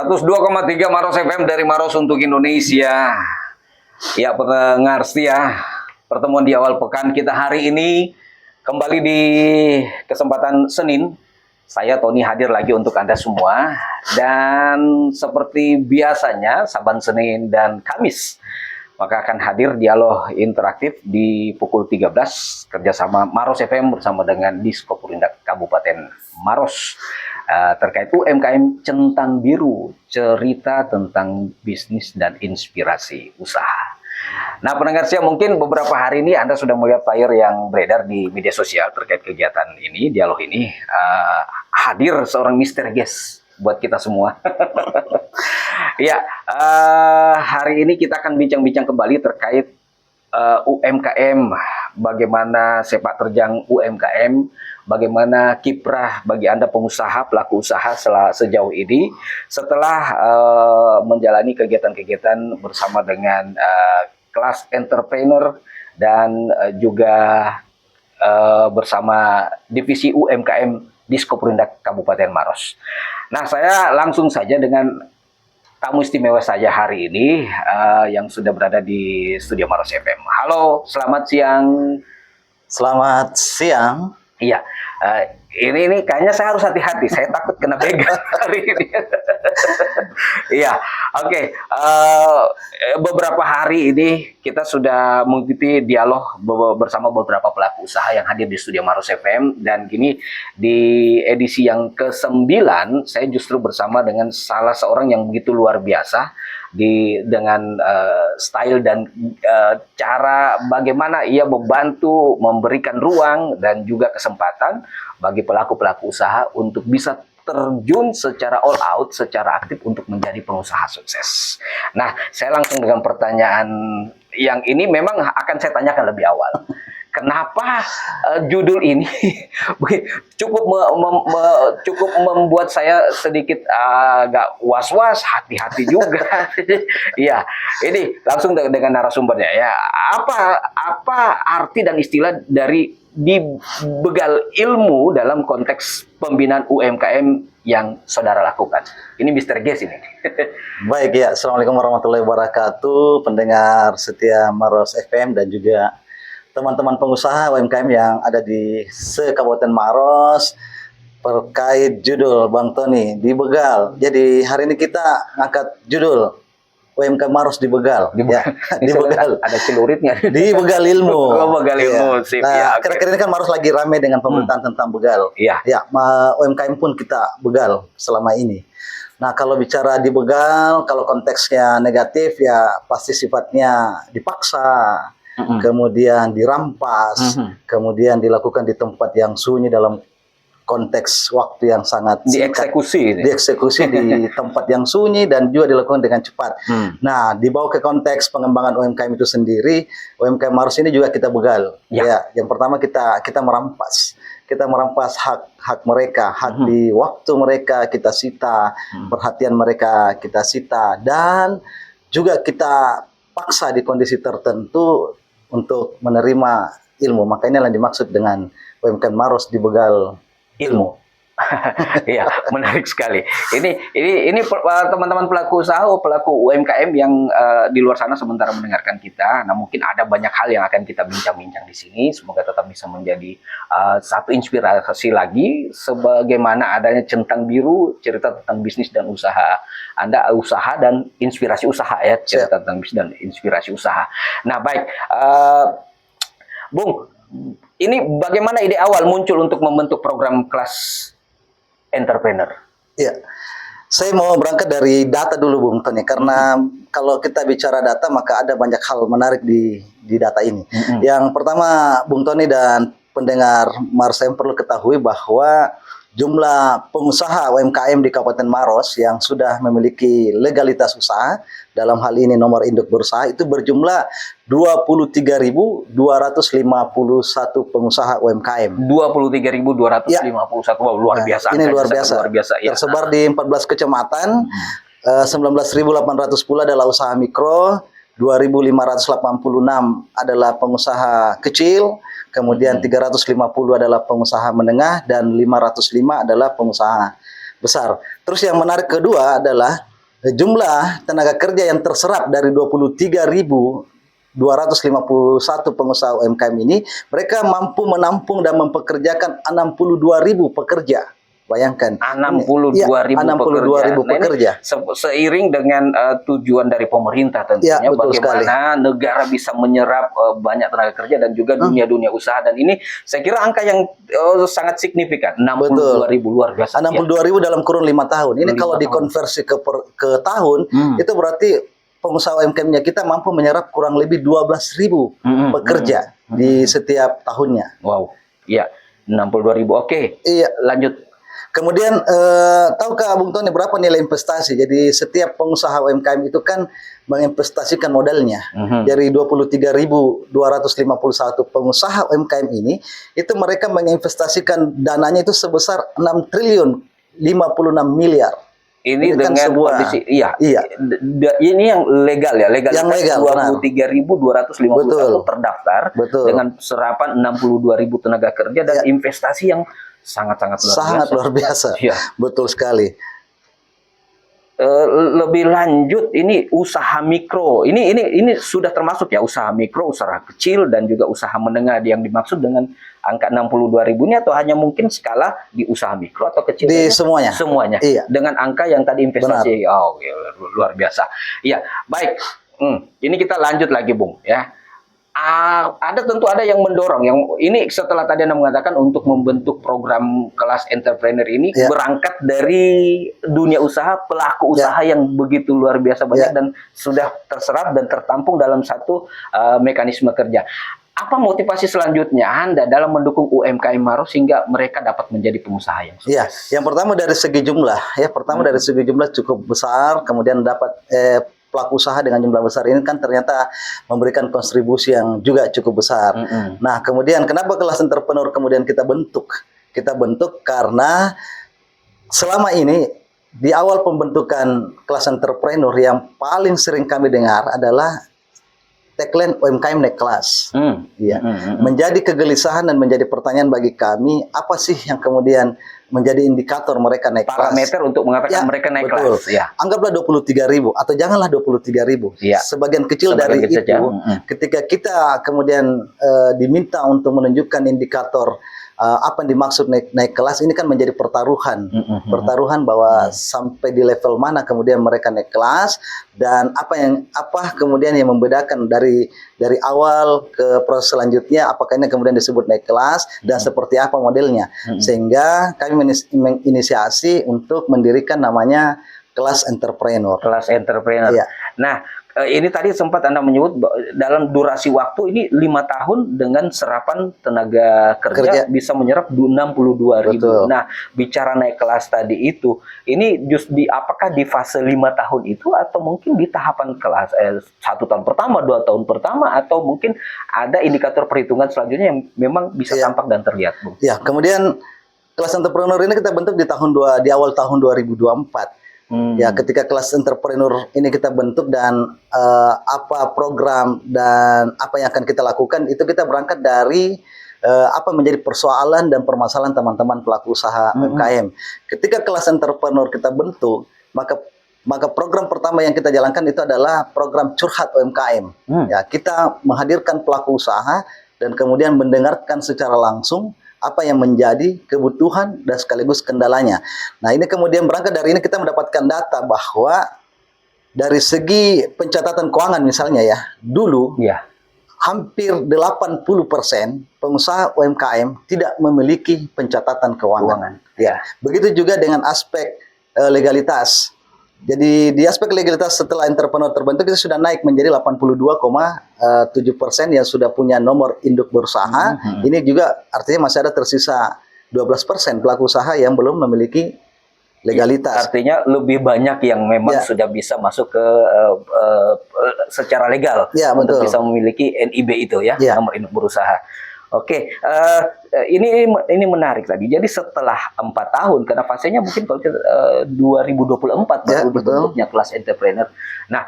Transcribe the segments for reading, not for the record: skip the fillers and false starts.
102,3 Maros FM dari Maros untuk Indonesia. Ya, pendengar setia, pertemuan di awal pekan kita hari ini kembali di kesempatan Senin. Saya Tony hadir lagi untuk Anda semua. Dan seperti biasanya, Saban Senin dan Kamis, maka akan hadir dialog interaktif di pukul 13 kerjasama Maros FM bersama dengan Diskopurindak Kabupaten Maros terkait UMKM Centang Biru, cerita tentang bisnis dan inspirasi usaha. Nah, pendengar saya, mungkin beberapa hari ini Anda sudah melihat flyer yang beredar di media sosial terkait kegiatan ini, dialog ini. Hadir seorang Mr. Guest buat kita semua. Ya, hari ini kita akan bincang-bincang kembali terkait UMKM, bagaimana sepak terjang UMKM, bagaimana kiprah bagi Anda pengusaha, pelaku usaha sejauh ini setelah menjalani kegiatan-kegiatan bersama dengan kelas entrepreneur dan juga bersama divisi UMKM Diskopurindak Kabupaten Maros. Nah, saya langsung saja dengan tamu istimewa saja hari ini yang sudah berada di studio Maros FM. Halo, selamat siang. Selamat siang. Iya, ini kayaknya saya harus hati-hati. Saya takut kena begal hari ini. Iya, oke. Beberapa hari ini kita sudah mengikuti dialog bersama beberapa pelaku usaha yang hadir di studio Maros FM, dan kini di edisi yang ke-9 saya justru bersama dengan salah seorang yang begitu luar biasa dengan style dan cara bagaimana ia membantu memberikan ruang dan juga kesempatan bagi pelaku-pelaku usaha untuk bisa terjun secara all out, secara aktif untuk menjadi pengusaha sukses. Nah, saya langsung dengan pertanyaan yang ini memang akan saya tanyakan lebih awal. Kenapa judul ini cukup membuat saya sedikit agak was-was, hati-hati juga. Ya, ini langsung dengan narasumbernya ya. Apa arti dan istilah dari dibegal ilmu dalam konteks pembinaan UMKM yang saudara lakukan? Ini Mr. Guest ini. Baik ya, Assalamualaikum warahmatullahi wabarakatuh, pendengar setia Maros FM dan juga teman-teman pengusaha UMKM yang ada di se-Kabupaten Maros. Terkait judul Bang Tony, dibegal. Jadi hari ini kita angkat judul UMKM Maros dibegal. Ya, dibegal. Ada celuritnya. Dibegal ilmu. Oh, begal ilmu. Sip. Nah, Ya, kira-kira ini kan Maros lagi ramai dengan pemerintahan tentang begal. Iya. Ya, UMKM pun kita begal selama ini. Nah, kalau bicara dibegal, kalau konteksnya negatif ya pasti sifatnya dipaksa. Kemudian dirampas, kemudian dilakukan di tempat yang sunyi dalam konteks waktu yang sangat singkat. Dieksekusi di tempat yang sunyi dan juga dilakukan dengan cepat. Nah, dibawa ke konteks pengembangan UMKM itu sendiri, UMKM Maros ini juga kita begal. Ya, yang pertama kita merampas. Kita merampas hak mereka, hak di waktu mereka kita sita, perhatian mereka kita sita, dan juga kita paksa di kondisi tertentu untuk menerima ilmu. Makanya yang dimaksud dengan UMKM Maros dibegal ilmu. Iya, menarik sekali. Ini teman-teman pelaku usaha, pelaku UMKM yang di luar sana sementara mendengarkan kita. Nah, mungkin ada banyak hal yang akan kita bincang-bincang di sini. Semoga tetap bisa menjadi satu inspirasi lagi sebagaimana adanya Centang Biru, cerita tentang bisnis dan usaha. Anda usaha dan inspirasi usaha ya, cerita tentang bisnis dan inspirasi usaha. Nah, baik. Bung, ini bagaimana ide awal muncul untuk membentuk program kelas entrepreneur? Ya, saya mau berangkat dari data dulu, Bung Tony, karena kalau kita bicara data maka ada banyak hal menarik di data ini. Yang pertama, Bung Tony dan pendengar Maros FM perlu ketahui bahwa jumlah pengusaha UMKM di Kabupaten Maros yang sudah memiliki legalitas usaha, dalam hal ini nomor induk berusaha, itu berjumlah 23.251 pengusaha UMKM. 23.251, ya. Wow, luar biasa. Ini luar biasa. Ya. Tersebar di 14 kecamatan, 19.810 adalah usaha mikro, 2.586 adalah pengusaha kecil, kemudian 350 adalah pengusaha menengah, dan 505 adalah pengusaha besar. Terus yang menarik kedua adalah jumlah tenaga kerja yang terserap dari 23.251 pengusaha UMKM ini, mereka mampu menampung dan mempekerjakan 62.000 pekerja. Bayangkan, 62.000 62.000 pekerja. Seiring dengan tujuan dari pemerintah tentunya, Ya, betul bagaimana negara bisa menyerap banyak tenaga kerja dan juga dunia usaha, dan ini saya kira angka yang sangat signifikan, 62.000, luar biasa. 62.000 dalam kurun 5 tahun. Ini kalau dikonversi ke tahun, itu berarti pengusaha UMKM-nya kita mampu menyerap kurang lebih 12.000 pekerja di setiap tahunnya. Wow, iya, 62.000. Oke, iya, lanjut. Kemudian, tahukah Bung Tony berapa nilai investasi? Jadi setiap pengusaha UMKM itu kan menginvestasikan modalnya. Dari 23.251 pengusaha UMKM ini, itu mereka menginvestasikan dananya itu sebesar 6 triliun 56 miliar. Ini dengan kondisi, iya. Ini yang legal ya, yang legal. 23.251 terdaftar, dengan serapan 62.000 tenaga kerja dan investasi yang sangat luar biasa. Ya. Betul sekali. Lebih lanjut, ini usaha mikro. Ini sudah termasuk ya, usaha mikro, usaha kecil dan juga usaha menengah yang dimaksud dengan angka 62.000 ini, atau hanya mungkin skala di usaha mikro atau kecil? Di semuanya. Semuanya. Iya. Dengan angka yang tadi investasi. Benar. Oh, luar biasa. Iya, baik. Ini kita lanjut lagi, Bung, ya. Tentu ada yang mendorong, yang ini setelah tadi Anda mengatakan untuk membentuk program kelas entrepreneur ini berangkat dari dunia usaha, pelaku usaha yang begitu luar biasa banyak dan sudah terserap dan tertampung dalam satu mekanisme kerja. Apa motivasi selanjutnya Anda dalam mendukung UMKM Maros sehingga mereka dapat menjadi pengusaha yang sukses? Iya, yang pertama dari segi jumlah, dari segi jumlah cukup besar, kemudian dapat pelaku usaha dengan jumlah besar ini kan ternyata memberikan kontribusi yang juga cukup besar. Nah, kemudian kenapa kelas entrepreneur kemudian kita bentuk? Kita bentuk karena selama ini di awal pembentukan kelas entrepreneur yang paling sering kami dengar adalah tagline UMKM naik kelas. Menjadi kegelisahan dan menjadi pertanyaan bagi kami, apa sih yang kemudian menjadi indikator mereka naik kelas? Parameter untuk mengatakan mereka naik kelas. Ya. Anggaplah 23.000 atau janganlah 23.000. Sebagian kecil dari itu, ketika kita kemudian diminta untuk menunjukkan indikator apa yang dimaksud naik kelas, ini kan menjadi pertaruhan. Pertaruhan bahwa sampai di level mana kemudian mereka naik kelas, dan apa kemudian yang membedakan dari awal ke proses selanjutnya, apakah ini kemudian disebut naik kelas dan seperti apa modelnya. Sehingga kami menginisiasi untuk mendirikan namanya kelas entrepreneur. Kelas entrepreneur. Nah, ini tadi sempat Anda menyebut dalam durasi waktu ini 5 tahun dengan serapan tenaga kerja bisa menyerap 62.000. Nah, bicara naik kelas tadi itu, ini apakah di fase 5 tahun itu, atau mungkin di tahapan kelas 1 tahun pertama, 2 tahun pertama, atau mungkin ada indikator perhitungan selanjutnya yang memang bisa tampak dan terlihat, Bu? Ya, kemudian kelas entrepreneur ini kita bentuk di awal tahun 2024. Ya, ketika kelas entrepreneur ini kita bentuk dan apa program dan apa yang akan kita lakukan, itu kita berangkat dari apa menjadi persoalan dan permasalahan teman-teman pelaku usaha UMKM. Ketika kelas entrepreneur kita bentuk, maka program pertama yang kita jalankan itu adalah program curhat UMKM. Ya, kita menghadirkan pelaku usaha dan kemudian mendengarkan secara langsung apa yang menjadi kebutuhan dan sekaligus kendalanya. Nah, ini kemudian berangkat dari ini kita mendapatkan data bahwa dari segi pencatatan keuangan misalnya ya, dulu hampir 80% pengusaha UMKM tidak memiliki pencatatan keuangan. Begitu juga dengan aspek legalitas. Jadi di aspek legalitas setelah entrepreneur terbentuk itu sudah naik menjadi 82,7% yang sudah punya nomor induk berusaha. Ini juga artinya masih ada tersisa 12% pelaku usaha yang belum memiliki legalitas. Artinya lebih banyak yang memang sudah bisa masuk ke secara legal untuk bisa memiliki NIB itu nomor induk berusaha. Oke, ini menarik tadi. Jadi setelah 4 tahun, karena fasenya mungkin kalau 2024 baru dibentuknya kelas entrepreneur. Nah,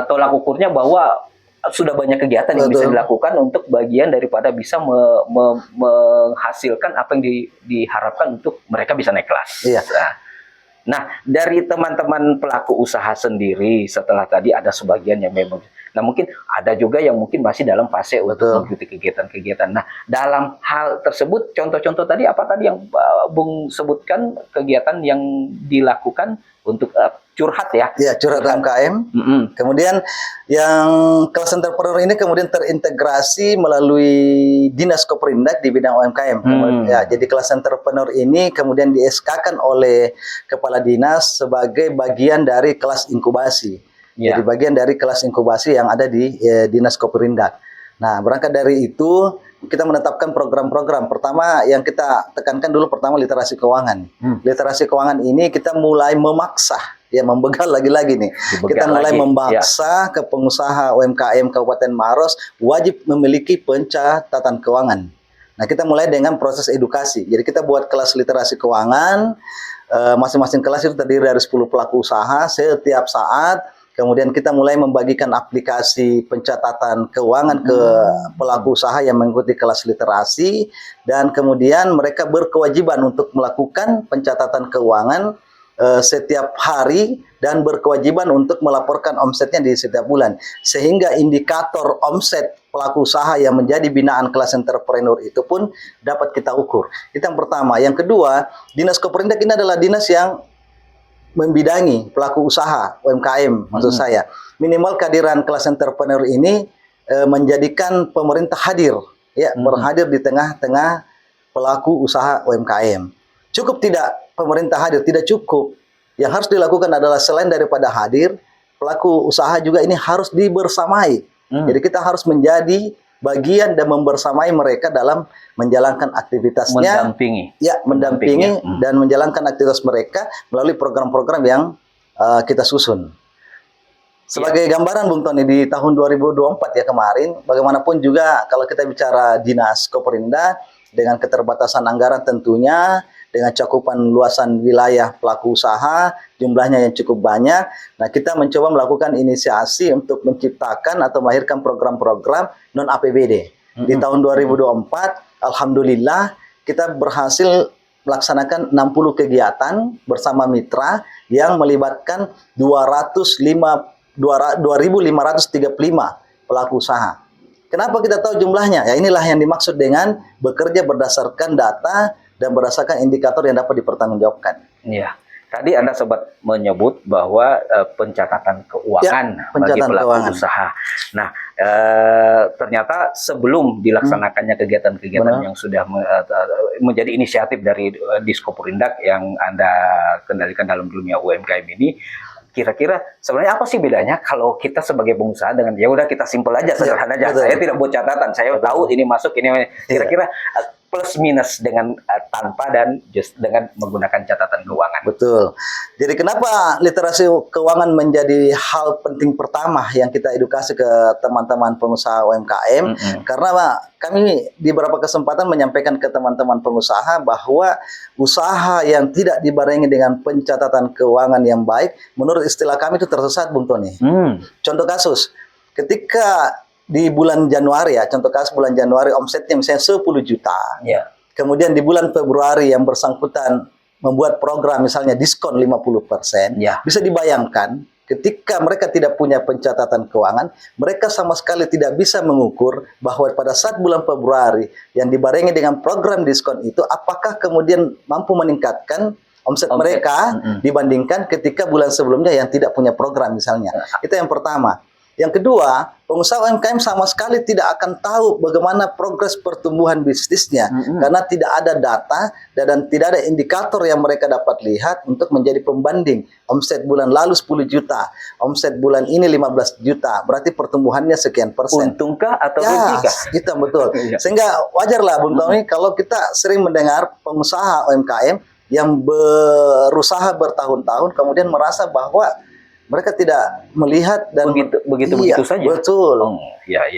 tolak ukurnya bahwa sudah banyak kegiatan yang bisa dilakukan untuk bagian daripada bisa menghasilkan apa yang diharapkan untuk mereka bisa naik kelas. Nah, dari teman-teman pelaku usaha sendiri, setelah tadi ada sebagian yang memang, nah mungkin ada juga yang mungkin masih dalam fase untuk Betul. mengikuti kegiatan-kegiatan. Nah, dalam hal tersebut, contoh-contoh tadi apa tadi yang Bung sebutkan kegiatan yang dilakukan untuk curhat ya? Ya, curhat UMKM. Mm-mm. Kemudian yang kelas entrepreneur ini kemudian terintegrasi melalui Dinas Koperindak di bidang UMKM. Ya, jadi kelas entrepreneur ini kemudian di SK-kan oleh kepala dinas sebagai bagian dari kelas inkubasi. Ya. Jadi bagian dari kelas inkubasi yang ada di Dinas Koperindak. Nah, berangkat dari itu kita menetapkan program-program. Pertama yang kita tekankan dulu pertama literasi keuangan. Literasi keuangan ini kita mulai memaksa, ya membegal lagi-lagi nih. Kita mulai memaksa ke pengusaha UMKM Kabupaten Maros wajib memiliki pencatatan keuangan. Nah, kita mulai dengan proses edukasi. Jadi kita buat kelas literasi keuangan, masing-masing kelas itu terdiri dari 10 pelaku usaha setiap saat. Kemudian kita mulai membagikan aplikasi pencatatan keuangan ke pelaku usaha yang mengikuti kelas literasi, dan kemudian mereka berkewajiban untuk melakukan pencatatan keuangan setiap hari dan berkewajiban untuk melaporkan omsetnya di setiap bulan, sehingga indikator omset pelaku usaha yang menjadi binaan kelas entrepreneur itu pun dapat kita ukur. Itu yang pertama. Yang kedua, Dinas Koperindak ini adalah dinas yang membidangi pelaku usaha UMKM, maksud saya. Minimal kehadiran kelas entrepreneur ini menjadikan pemerintah hadir, ya, berhadir di tengah-tengah pelaku usaha UMKM. Cukup tidak pemerintah hadir? Tidak cukup. Yang harus dilakukan adalah selain daripada hadir, pelaku usaha juga ini harus dibersamai. Jadi kita harus menjadi bagian dan membersamai mereka dalam menjalankan aktivitasnya, mendampingi dan menjalankan aktivitas mereka melalui program-program yang kita susun. Sebagai gambaran Bung Tony, di tahun 2024 ya kemarin, bagaimanapun juga kalau kita bicara Dinas Koperindak dengan keterbatasan anggaran tentunya, dengan cakupan luasan wilayah pelaku usaha, jumlahnya yang cukup banyak. Nah, kita mencoba melakukan inisiasi untuk menciptakan atau melahirkan program-program non-APBD. Di tahun 2024, alhamdulillah kita berhasil melaksanakan 60 kegiatan bersama mitra yang melibatkan 2.535 pelaku usaha. Kenapa kita tahu jumlahnya? Ya, inilah yang dimaksud dengan bekerja berdasarkan data dan berdasarkan indikator yang dapat dipertanggungjawabkan. Iya. Tadi Anda sempat menyebut bahwa pencatatan keuangan bagi pelaku usaha. Nah, ternyata sebelum dilaksanakannya kegiatan-kegiatan yang sudah menjadi inisiatif dari Diskoperindak yang Anda kendalikan dalam dunia UMKM ini, kira-kira sebenarnya apa sih bedanya kalau kita sebagai pengusaha dengan ya udah kita simpel aja, sederhana aja. Saya tidak buat catatan, saya tahu ini masuk ini. Kira-kira plus minus dengan tanpa dan just dengan menggunakan catatan keuangan. Betul. Jadi kenapa literasi keuangan menjadi hal penting pertama yang kita edukasi ke teman-teman pengusaha UMKM? Karena kami di beberapa kesempatan menyampaikan ke teman-teman pengusaha bahwa usaha yang tidak dibarengi dengan pencatatan keuangan yang baik, menurut istilah kami itu tersesat, Bung Tony. Contoh kasus, ketika di bulan Januari ya, contoh kasus bulan Januari omsetnya misalnya 10 juta. Kemudian di bulan Februari yang bersangkutan membuat program misalnya diskon 50%. Bisa dibayangkan ketika mereka tidak punya pencatatan keuangan, mereka sama sekali tidak bisa mengukur bahwa pada saat bulan Februari yang dibarengi dengan program diskon itu apakah kemudian mampu meningkatkan omset mereka dibandingkan ketika bulan sebelumnya yang tidak punya program misalnya. Itu yang pertama. Yang kedua, pengusaha UMKM sama sekali tidak akan tahu bagaimana progres pertumbuhan bisnisnya karena tidak ada data dan tidak ada indikator yang mereka dapat lihat untuk menjadi pembanding. Omset bulan lalu 10 juta, omset bulan ini 15 juta, berarti pertumbuhannya sekian persen. Untungkah atau rugikah? Gitu, betul. Sehingga wajarlah Bung Tommy kalau kita sering mendengar pengusaha UMKM yang berusaha bertahun-tahun kemudian merasa bahwa mereka tidak melihat dan begitu saja. Betul. Ya.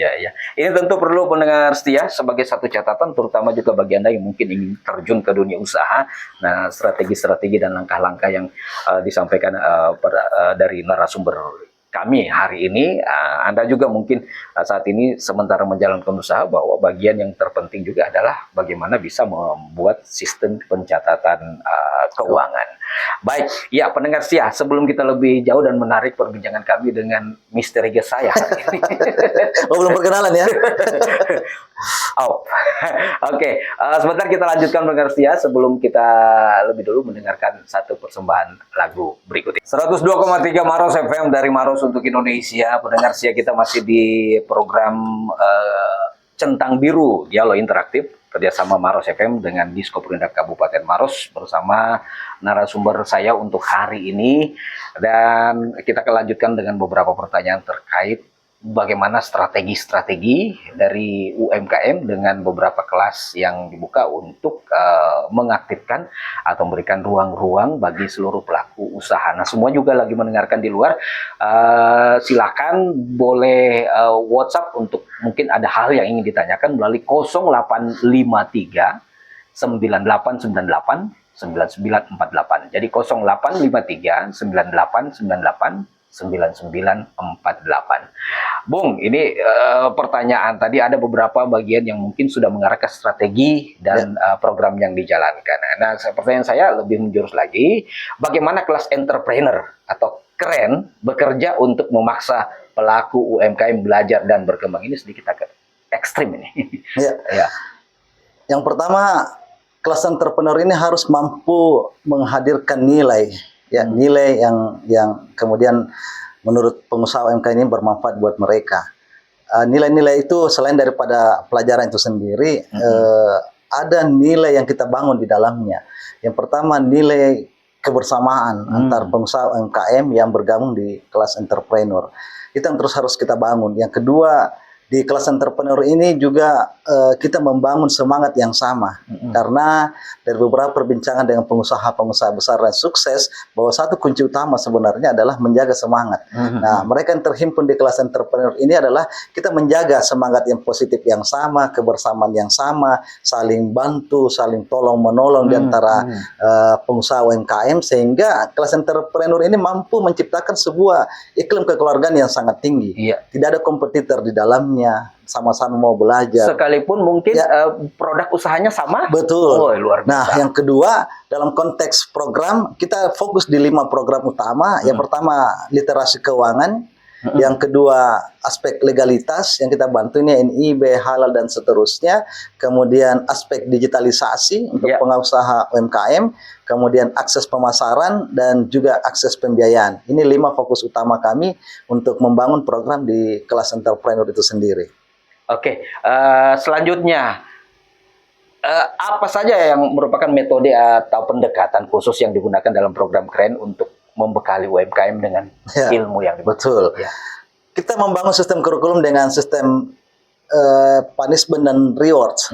Ini tentu perlu pendengar setia sebagai satu catatan, terutama juga bagi Anda yang mungkin ingin terjun ke dunia usaha. Nah, strategi-strategi dan langkah-langkah yang disampaikan dari narasumber kami hari ini, Anda juga mungkin saat ini sementara menjalankan usaha, bahwa bagian yang terpenting juga adalah bagaimana bisa membuat sistem pencatatan keuangan. Baik, ya pendengar setia, sebelum kita lebih jauh dan menarik perbincangan kami dengan misteri guest saya hari ini. Oh, belum perkenalan ya? Oh, oke. Sebentar kita lanjutkan pendengar setia sebelum kita lebih dulu mendengarkan satu persembahan lagu berikut ini. 102,3 Maros FM dari Maros untuk Indonesia. Pendengar setia, kita masih di program Centang Biru Dialog Interaktif kerjasama Maros FM dengan Diskoperindak Kabupaten Maros bersama narasumber saya untuk hari ini, dan kita akan lanjutkan dengan beberapa pertanyaan terkait bagaimana strategi-strategi dari UMKM dengan beberapa kelas yang dibuka untuk mengaktifkan atau memberikan ruang-ruang bagi seluruh pelaku usaha. Nah, semua juga lagi mendengarkan di luar, silakan boleh WhatsApp untuk mungkin ada hal yang ingin ditanyakan melalui 0853 9898 9948. Jadi 0853 9898 9948. Bung, ini pertanyaan tadi ada beberapa bagian yang mungkin sudah mengarah ke strategi dan program yang dijalankan. Nah, pertanyaan saya lebih menjurus lagi, bagaimana kelas entrepreneur atau keren bekerja untuk memaksa pelaku UMKM belajar dan berkembang? Ini sedikit agak ekstrim ini. Ya. Yang pertama, kelas entrepreneur ini harus mampu menghadirkan nilai. Ya, nilai yang kemudian menurut pengusaha UMKM ini bermanfaat buat mereka. Nilai-nilai itu selain daripada pelajaran itu sendiri, ada nilai yang kita bangun di dalamnya. Yang pertama, nilai kebersamaan antar pengusaha UMKM yang bergabung di kelas entrepreneur. Itu yang terus harus kita bangun. Yang kedua, di kelas entrepreneur ini juga kita membangun semangat yang sama. Karena dari beberapa perbincangan dengan pengusaha-pengusaha besar dan sukses, bahwa satu kunci utama sebenarnya adalah menjaga semangat. Nah, mereka yang terhimpun di kelas entrepreneur ini adalah kita menjaga semangat yang positif yang sama, kebersamaan yang sama, saling bantu, saling tolong-menolong di antara pengusaha UMKM, sehingga kelas entrepreneur ini mampu menciptakan sebuah iklim kekeluargaan yang sangat tinggi. Tidak ada kompetitor di dalamnya, sama-sama mau belajar. Sekalipun mungkin produk usahanya sama. Betul. Oh, luar biasa. Nah, yang kedua, dalam konteks program, kita fokus di 5 program utama. Yang pertama, literasi keuangan. Yang kedua, aspek legalitas yang kita bantu ini NIB, halal dan seterusnya. Kemudian aspek digitalisasi untuk pengusaha UMKM. Kemudian akses pemasaran dan juga akses pembiayaan. Ini 5 fokus utama kami untuk membangun program di kelas entrepreneur itu sendiri. Oke, selanjutnya apa saja yang merupakan metode atau pendekatan khusus yang digunakan dalam program keren untuk membekali UMKM dengan ilmu yang dibutuhkan? Betul. Kita membangun sistem kurikulum dengan sistem punishment dan rewards.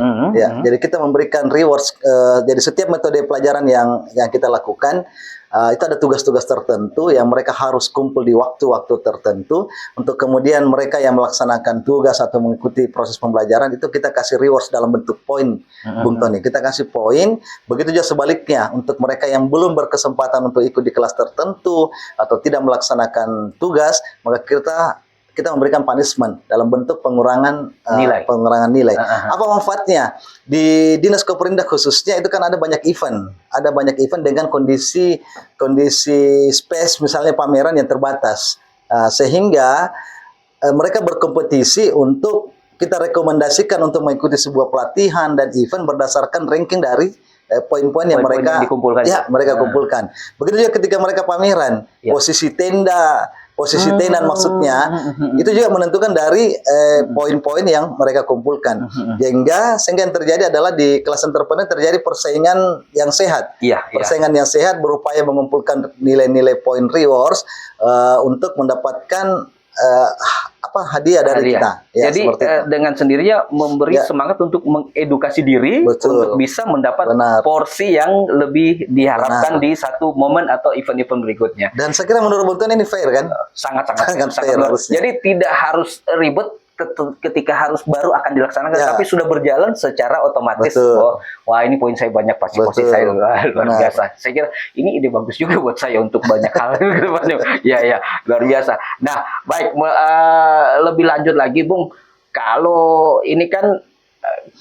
Jadi kita memberikan rewards. Jadi setiap metode pelajaran yang kita lakukan, itu ada tugas-tugas tertentu yang mereka harus kumpul di waktu-waktu tertentu. Untuk kemudian mereka yang melaksanakan tugas atau mengikuti proses pembelajaran, itu kita kasih rewards dalam bentuk poin, Bung Tony. Kita kasih poin. Begitu juga sebaliknya untuk mereka yang belum berkesempatan untuk ikut di kelas tertentu atau tidak melaksanakan tugas, maka kita memberikan punishment dalam bentuk pengurangan nilai. Apa manfaatnya? Di Dinas Koperindak khususnya itu kan ada banyak event. Ada banyak event dengan kondisi space, misalnya pameran yang terbatas. Sehingga mereka berkompetisi untuk kita rekomendasikan untuk mengikuti sebuah pelatihan dan event berdasarkan ranking dari poin-poin yang mereka kumpulkan. Begitu juga ketika mereka pameran, posisi tenda maksudnya itu juga menentukan dari poin-poin yang mereka kumpulkan. Sehingga yang terjadi adalah di kelas entrepreneur terjadi persaingan yang sehat. Persaingan yang sehat berupaya mengumpulkan nilai-nilai poin rewards untuk mendapatkan hadiah dari kita. Jadi dengan sendirinya memberi semangat untuk mengedukasi diri untuk bisa mendapat porsi yang lebih diharapkan di satu momen atau event-event berikutnya. Dan saya kira menurut Bung Tony ini fair kan? Sangat fair. Jadi tidak harus ribet ketika harus baru akan dilaksanakan, Ya. tapi sudah berjalan secara otomatis. Betul. Oh, wah ini poin saya banyak, pasti posisi Betul. saya luar Benar. biasa. Saya kira ini ide bagus juga buat saya untuk banyak hal ke depannya. Ya, ya, luar biasa. Nah, baik, lebih lanjut lagi, Bung. Kalau ini kan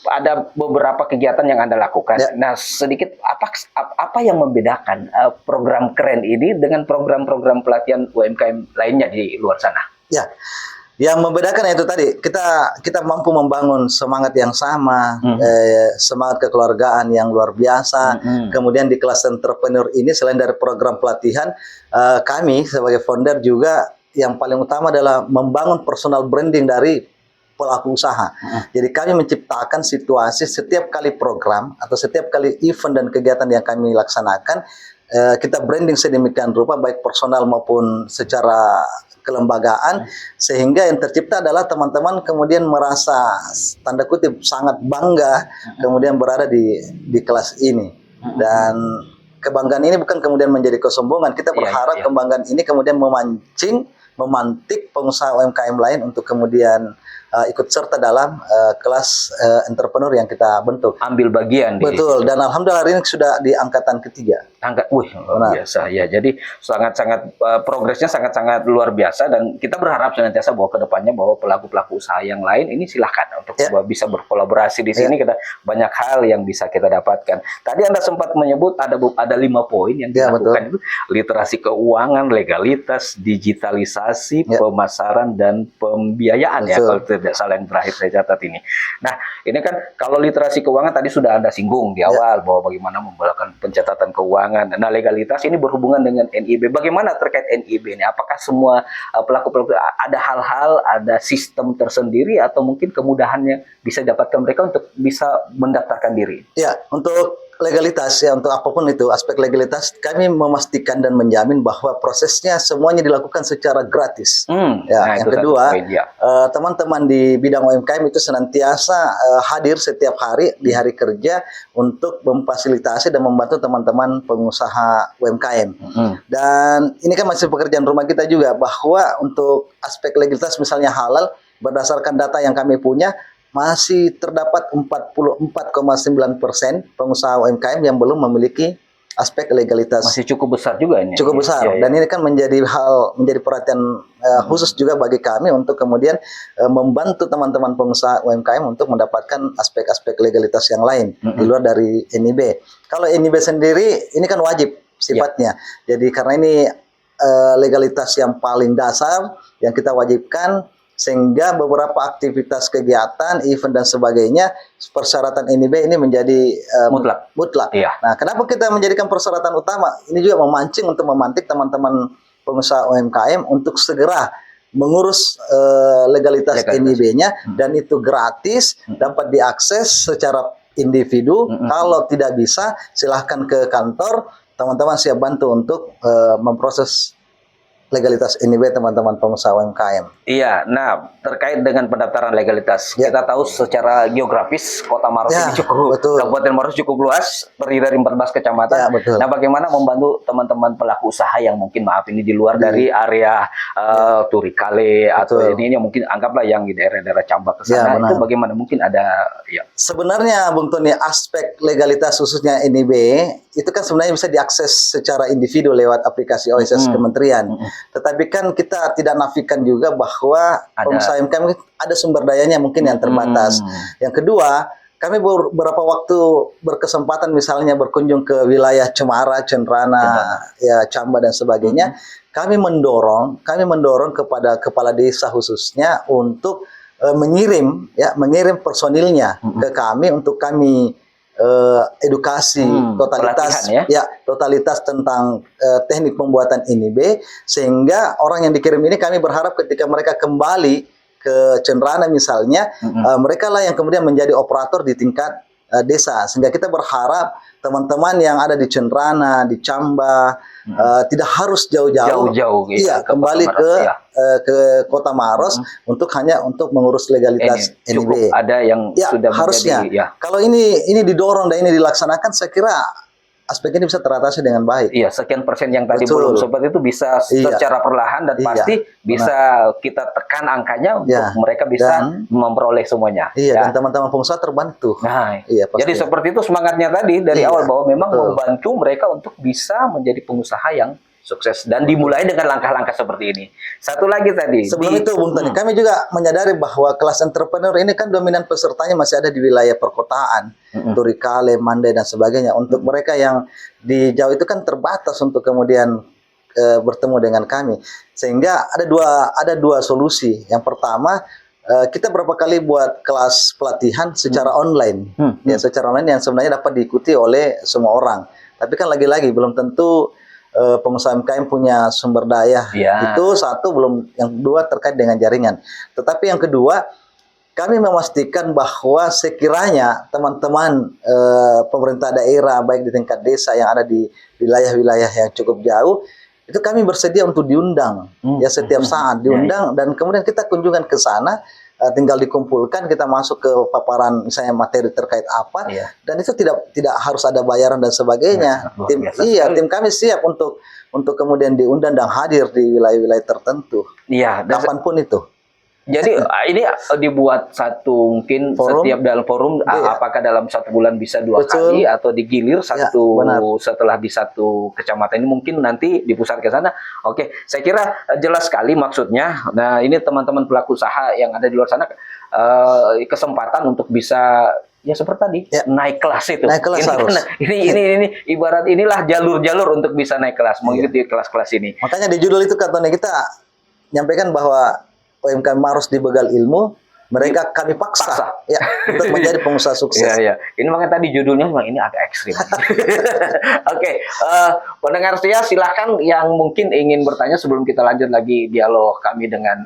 ada beberapa kegiatan yang Anda lakukan. Ya. Nah, sedikit apa yang membedakan program keren ini dengan program-program pelatihan UMKM lainnya di luar sana? Ya, yang membedakan itu tadi kita mampu membangun semangat yang sama, semangat kekeluargaan yang luar biasa. Kemudian di kelas entrepreneur ini selain dari program pelatihan, kami sebagai founder juga yang paling utama adalah membangun personal branding dari pelaku usaha. Jadi kami menciptakan situasi setiap kali program atau setiap kali event dan kegiatan yang kami laksanakan, kita branding sedemikian rupa baik personal maupun secara kelembagaan, sehingga yang tercipta adalah teman-teman kemudian merasa tanda kutip sangat bangga kemudian berada di kelas ini. Dan kebanggaan ini bukan kemudian menjadi kesombongan. Kita berharap kebanggaan ini kemudian memantik pengusaha UMKM lain untuk kemudian ikut serta dalam kelas entrepreneur yang kita bentuk. Ambil bagian. Betul. Dan alhamdulillah hari ini sudah di angkatan ketiga. Luar biasa ya. Jadi sangat-sangat progresnya sangat-sangat luar biasa, dan kita berharap senantiasa bahwa kedepannya bahwa pelaku-pelaku usaha yang lain ini silahkan untuk bisa berkolaborasi di sini. Kita banyak hal yang bisa kita dapatkan. Tadi Anda sempat menyebut ada 5 poin yang dilakukan, itu literasi keuangan, legalitas, digitalisasi, pemasaran, dan pembiayaan. Ya, kalau tidak salah yang terakhir saya catat ini. Nah, ini kan kalau literasi keuangan tadi sudah Anda singgung di awal bahwa bagaimana membawakan pencatatan keuangan. Nah, legalitas ini berhubungan dengan NIB. Bagaimana terkait NIB ini? Apakah semua pelaku-pelaku ada hal-hal, ada sistem tersendiri, atau mungkin kemudahannya bisa dapatkan mereka untuk bisa mendaftarkan diri? Ya, untuk legalitas ya, untuk apapun itu aspek legalitas, kami memastikan dan menjamin bahwa prosesnya semuanya dilakukan secara gratis. Yang kedua, teman-teman di bidang UMKM itu senantiasa hadir setiap hari di hari kerja untuk memfasilitasi dan membantu teman-teman pengusaha UMKM. Dan ini kan masih pekerjaan rumah kita juga, bahwa untuk aspek legalitas misalnya halal, berdasarkan data yang kami punya, masih terdapat 44,9% pengusaha UMKM yang belum memiliki aspek legalitas. Masih cukup besar juga ini. Cukup besar. Dan ini kan menjadi perhatian khusus juga bagi kami untuk kemudian membantu teman-teman pengusaha UMKM untuk mendapatkan aspek-aspek legalitas yang lain di luar dari NIB. Kalau NIB sendiri ini kan wajib sifatnya. Jadi karena ini legalitas yang paling dasar yang kita wajibkan, sehingga beberapa aktivitas kegiatan, event dan sebagainya, persyaratan NIB ini menjadi mutlak. Nah, kenapa kita menjadikan persyaratan utama? Ini juga memancing untuk memantik teman-teman pengusaha UMKM untuk segera mengurus legalitas NIB-nya, dan itu gratis, dapat diakses secara individu. Kalau tidak bisa, silahkan ke kantor, teman-teman siap bantu untuk memproses legalitas NIB teman-teman pengusaha UMKM. Iya, nah terkait dengan pendaftaran legalitas, kita tahu secara geografis Kota Maros ini Kabupaten Maros cukup luas, terdiri dari 14 kecamatan. Nah, bagaimana membantu teman-teman pelaku usaha yang mungkin ini di luar dari area Turikale atau ini yang mungkin anggaplah yang di daerah-daerah Cambak ke sana, itu bagaimana mungkin ada Sebenarnya Bung Tony, aspek legalitas khususnya NIB itu kan sebenarnya bisa diakses secara individu lewat aplikasi OSS Kementerian. Tetapi kan kita tidak nafikan juga bahwa pengusaha UMKM ada sumber dayanya mungkin yang terbatas. Yang kedua, kami beberapa waktu berkesempatan misalnya berkunjung ke wilayah Cemara, Cenrana, Camba dan sebagainya. Kami mendorong kepada kepala desa khususnya untuk mengirim personilnya ke kami untuk kami edukasi totalitas tentang teknik pembuatan NIB, sehingga orang yang dikirim ini kami berharap ketika mereka kembali ke Cenrana misalnya, mereka lah yang kemudian menjadi operator di tingkat desa, sehingga kita berharap teman-teman yang ada di Cenrana, di Camba, tidak harus jauh-jauh, kembali ke Kota Maros untuk mengurus legalitas NIB. Ada yang sudah harusnya. menjadi, Kalau ini didorong dan ini dilaksanakan, saya kira aspek ini bisa teratasi dengan baik. Iya, sekian persen yang tadi Betul. belum sempat itu bisa Iya. secara perlahan dan Iya, pasti bisa kita tekan angkanya untuk Ya. mereka bisa Dan- memperoleh semuanya. Iya, ya. dan teman-teman pengusaha terbantu. Nah, Iya, pasti. jadi seperti itu semangatnya tadi dari Iya, awal bahwa memang betul. membantu mereka untuk bisa menjadi pengusaha yang sukses dan dimulai dengan langkah-langkah seperti ini. Satu lagi tadi. Sebelum itu, Bung Tony, kami juga menyadari bahwa kelas entrepreneur ini kan dominan pesertanya masih ada di wilayah perkotaan, Turikale, Mandai dan sebagainya. Untuk mereka yang di jauh itu kan terbatas untuk kemudian bertemu dengan kami. Sehingga ada dua solusi. Yang pertama, kita berapa kali buat kelas pelatihan secara online, ya secara online yang sebenarnya dapat diikuti oleh semua orang. Tapi kan lagi-lagi belum tentu pengusaha UMKM punya sumber daya. Ya. Itu satu, belum. Yang kedua terkait dengan jaringan. Tetapi yang kedua, kami memastikan bahwa sekiranya teman-teman pemerintah daerah baik di tingkat desa yang ada di wilayah-wilayah yang cukup jauh, itu kami bersedia untuk diundang ya setiap saat diundang dan kemudian kita kunjungan ke sana. Tinggal dikumpulkan, kita masuk ke paparan misalnya materi terkait apa, dan itu tidak harus ada bayaran dan sebagainya. Tim kami siap untuk kemudian diundang dan hadir di wilayah-wilayah tertentu. Iya, kapanpun itu. Jadi ini dibuat satu mungkin Forum. setiap dalam forum, apakah dalam 1 bulan bisa 2 Betul. kali atau digilir satu benar. setelah di satu kecamatan ini mungkin nanti dipusat ke sana. Oke, saya kira jelas sekali maksudnya. Nah, ini teman-teman pelaku usaha yang ada di luar sana kesempatan untuk bisa ya seperti tadi naik kelas itu. Naik kelas ini, harus. Ini ibarat inilah jalur-jalur untuk bisa naik kelas mengikuti kelas-kelas ini. Makanya di judul itu katanya kita nyampaikan bahwa UMKM harus dibegal ilmu, mereka kami paksa. Ya untuk menjadi pengusaha sukses. Iya. Ini makanya tadi judulnya memang ini agak ekstrim. Oke, pendengar setia silahkan yang mungkin ingin bertanya sebelum kita lanjut lagi dialog kami dengan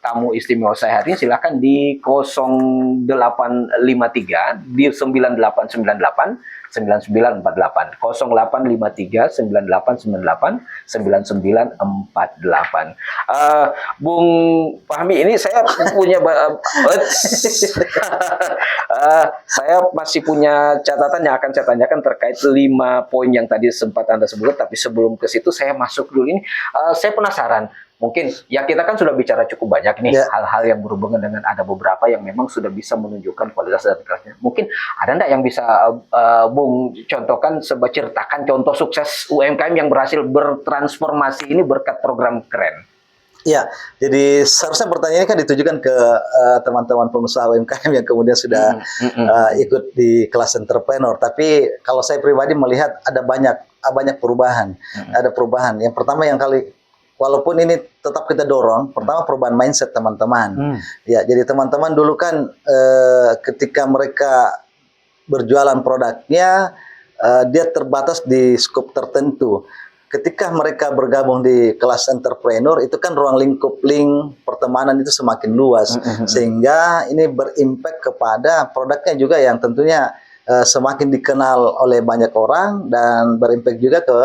tamu istimewa saya hari ini, silahkan di 0853 di 9898 9948 0853 9898 9948. Bung Fahmi, ini saya punya saya masih punya catatan yang akan saya tanyakan terkait 5 poin yang tadi sempat Anda sebutkan, tapi sebelum ke situ saya masuk dulu ini. Saya penasaran. Mungkin ya kita kan sudah bicara cukup banyak nih hal-hal yang berhubungan dengan ada beberapa yang memang sudah bisa menunjukkan kualitas dan kelasnya. Mungkin ada enggak yang bisa Bung contohkan, ceritakan contoh sukses UMKM yang berhasil bertransformasi ini berkat program keren? Ya, jadi seharusnya pertanyaan ini kan ditujukan ke teman-teman pengusaha UMKM yang kemudian sudah ikut di kelas entrepreneur. Tapi kalau saya pribadi melihat ada banyak perubahan. Ada perubahan. Yang pertama yang walaupun ini tetap kita dorong, pertama perubahan mindset teman-teman. Ya, jadi teman-teman dulu kan ketika mereka berjualan produknya, dia terbatas di skop tertentu. Ketika mereka bergabung di kelas entrepreneur, itu kan ruang lingkup pertemanan itu semakin luas, sehingga ini berimpact kepada produknya juga yang tentunya semakin dikenal oleh banyak orang dan berimpact juga ke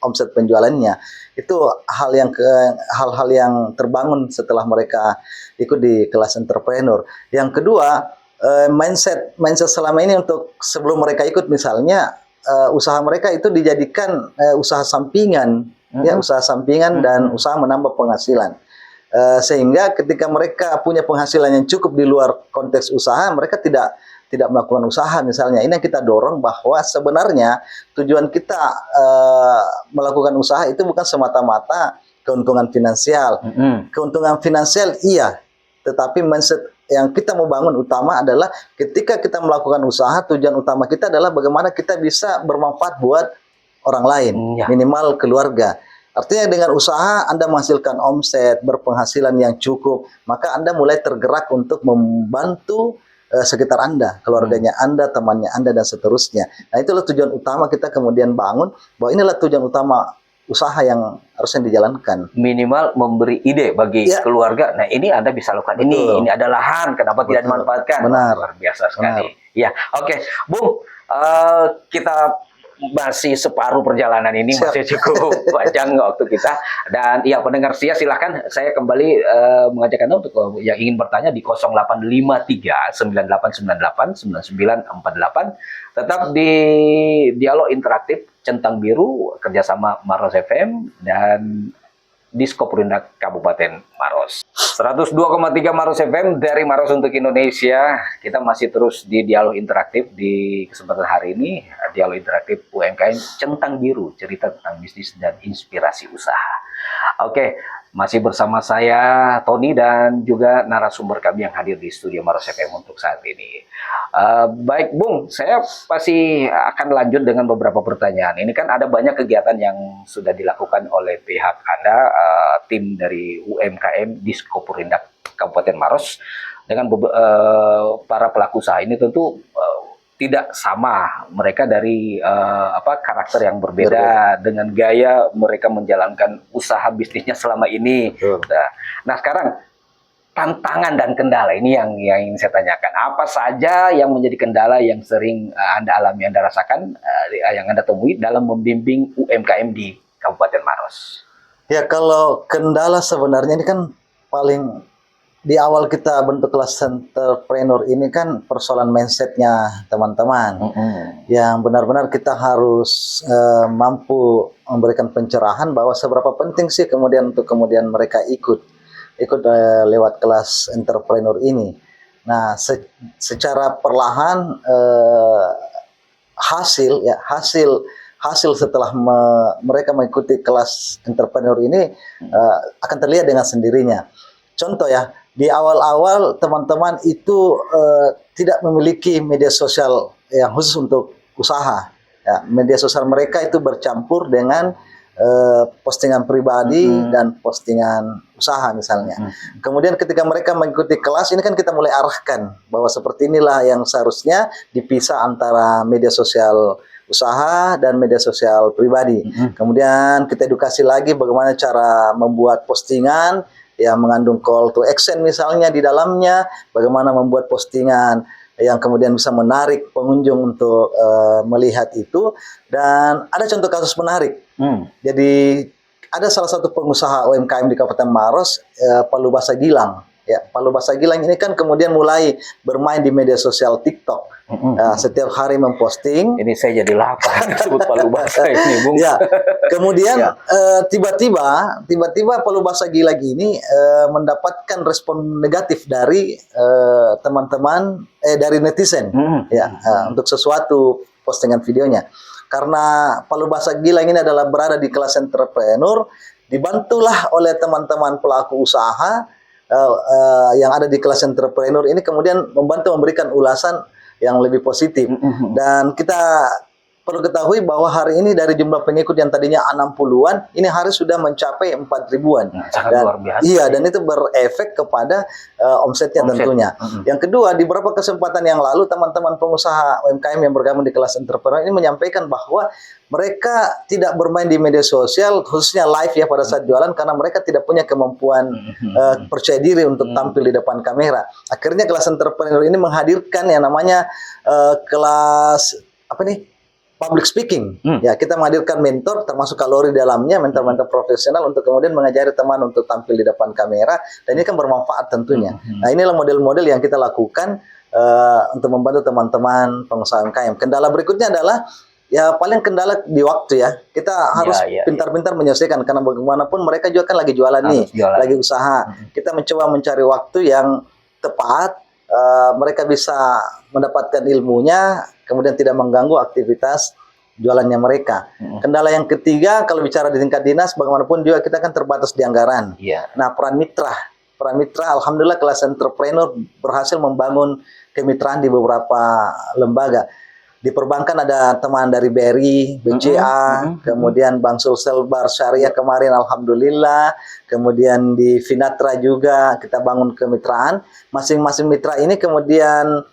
omset penjualannya. Itu hal-hal yang terbangun setelah mereka ikut di kelas entrepreneur. Yang kedua, mindset selama ini untuk sebelum mereka ikut misalnya usaha mereka itu dijadikan usaha sampingan, ya usaha sampingan dan usaha menambah penghasilan. Sehingga ketika mereka punya penghasilan yang cukup di luar konteks usaha, mereka tidak melakukan usaha misalnya. Ini yang kita dorong bahwa sebenarnya tujuan kita melakukan usaha itu bukan semata-mata keuntungan finansial. Keuntungan finansial iya, tetapi mindset yang kita mau bangun utama adalah ketika kita melakukan usaha, tujuan utama kita adalah bagaimana kita bisa bermanfaat buat orang lain, minimal keluarga. Artinya dengan usaha Anda menghasilkan omset, berpenghasilan yang cukup, maka Anda mulai tergerak untuk membantu sekitar Anda, keluarganya Anda, temannya Anda, dan seterusnya. Nah, itulah tujuan utama kita kemudian bangun, bahwa inilah tujuan utama usaha yang harusnya dijalankan. Minimal memberi ide bagi keluarga. Nah, ini Anda bisa lakukan ini ada lahan, kenapa tidak dimanfaatkan? Benar. Luar biasa sekali. Ya, oke. Bung, kita masih separuh perjalanan ini, Siap. masih cukup panjang waktu kita. Dan ya pendengar setia, silahkan saya kembali mengajak Anda untuk yang ingin bertanya di 0853 9898 9948. Tetap di Dialog Interaktif Centang Biru kerjasama Maros FM dan Diskoperindak Kabupaten Maros. 102,3 Maros FM dari Maros untuk Indonesia. Kita masih terus di dialog interaktif di kesempatan hari ini. Dialog interaktif UMKM Centang Biru, cerita tentang bisnis dan inspirasi usaha. Oke, masih bersama saya Tony dan juga narasumber kami yang hadir di studio Maros FM untuk saat ini. Baik Bung, saya pasti akan lanjut dengan beberapa pertanyaan. Ini kan ada banyak kegiatan yang sudah dilakukan oleh pihak Anda, tim dari UMKM Diskoperindak Kabupaten Maros dengan para pelaku usaha ini tentu tidak sama, mereka dari karakter yang berbeda dengan gaya mereka menjalankan usaha bisnisnya selama ini. Nah sekarang tantangan dan kendala ini yang ingin saya tanyakan. Apa saja yang menjadi kendala yang sering Anda alami, Anda rasakan, yang Anda temui dalam membimbing UMKM di Kabupaten Maros? Ya, kalau kendala sebenarnya ini kan paling di awal kita bentuk kelas entrepreneur ini kan persoalan mindsetnya teman-teman, yang benar-benar kita harus mampu memberikan pencerahan bahwa seberapa penting sih kemudian untuk kemudian mereka ikut lewat kelas entrepreneur ini. Nah, secara perlahan hasil setelah mereka mengikuti kelas entrepreneur ini akan terlihat dengan sendirinya. Contoh ya, di awal-awal teman-teman itu tidak memiliki media sosial yang khusus untuk usaha. Ya, media sosial mereka itu bercampur dengan postingan pribadi dan postingan usaha misalnya. Kemudian ketika mereka mengikuti kelas ini kan kita mulai arahkan bahwa seperti inilah yang seharusnya dipisah antara media sosial usaha dan media sosial pribadi. Kemudian kita edukasi lagi bagaimana cara membuat postingan yang mengandung call to action misalnya di dalamnya, bagaimana membuat postingan yang kemudian bisa menarik pengunjung untuk melihat itu. Dan ada contoh kasus menarik. Jadi ada salah satu pengusaha UMKM di Kabupaten Maros, Palu Basa Gilang. Ya, Palu Basa Gilang ini kan kemudian mulai bermain di media sosial TikTok. Setiap hari memposting. Ini saya jadi lapar disebut Palu Basa ini, Bung. Ya, kemudian tiba-tiba Palu Basa Gilang ini mendapatkan respon negatif dari teman-teman dari netizen, untuk sesuatu postingan videonya. Karena Palu Basa Gilang ini adalah berada di kelas entrepreneur, dibantulah oleh teman-teman pelaku usaha yang ada di kelas entrepreneur ini kemudian membantu memberikan ulasan yang lebih positif. Dan kita perlu ketahui bahwa hari ini dari jumlah pengikut yang tadinya 60-an, ini hari sudah mencapai 4.000-an. Sangat luar biasa. Iya, dan itu berefek kepada omsetnya tentunya. Yang kedua, di beberapa kesempatan yang lalu, teman-teman pengusaha UMKM yang bergabung di kelas entrepreneur ini menyampaikan bahwa mereka tidak bermain di media sosial, khususnya live ya pada saat jualan, karena mereka tidak punya kemampuan percaya diri untuk tampil di depan kamera. Akhirnya kelas entrepreneur ini menghadirkan yang namanya kelas public speaking. Ya, kita menghadirkan mentor termasuk kalori dalamnya, mentor-mentor profesional untuk kemudian mengajari teman untuk tampil di depan kamera, dan ini kan bermanfaat tentunya. Nah, inilah model-model yang kita lakukan untuk membantu teman-teman pengusaha UMKM. Kendala berikutnya adalah ya paling kendala di waktu ya. Kita harus pintar-pintar menyesuaikan karena bagaimanapun mereka juga kan lagi jualan lagi usaha. Kita mencoba mencari waktu yang tepat, mereka bisa mendapatkan ilmunya, kemudian tidak mengganggu aktivitas jualannya mereka. Kendala yang ketiga, kalau bicara di tingkat dinas, bagaimanapun juga kita kan terbatas di anggaran. Nah, peran mitra, alhamdulillah kelas entrepreneur berhasil membangun kemitraan di beberapa lembaga. Di perbankan ada teman dari BRI, BCA, kemudian Bank Sulsel Bar Syariah kemarin alhamdulillah, kemudian di Finatra juga kita bangun kemitraan. Masing-masing mitra ini kemudian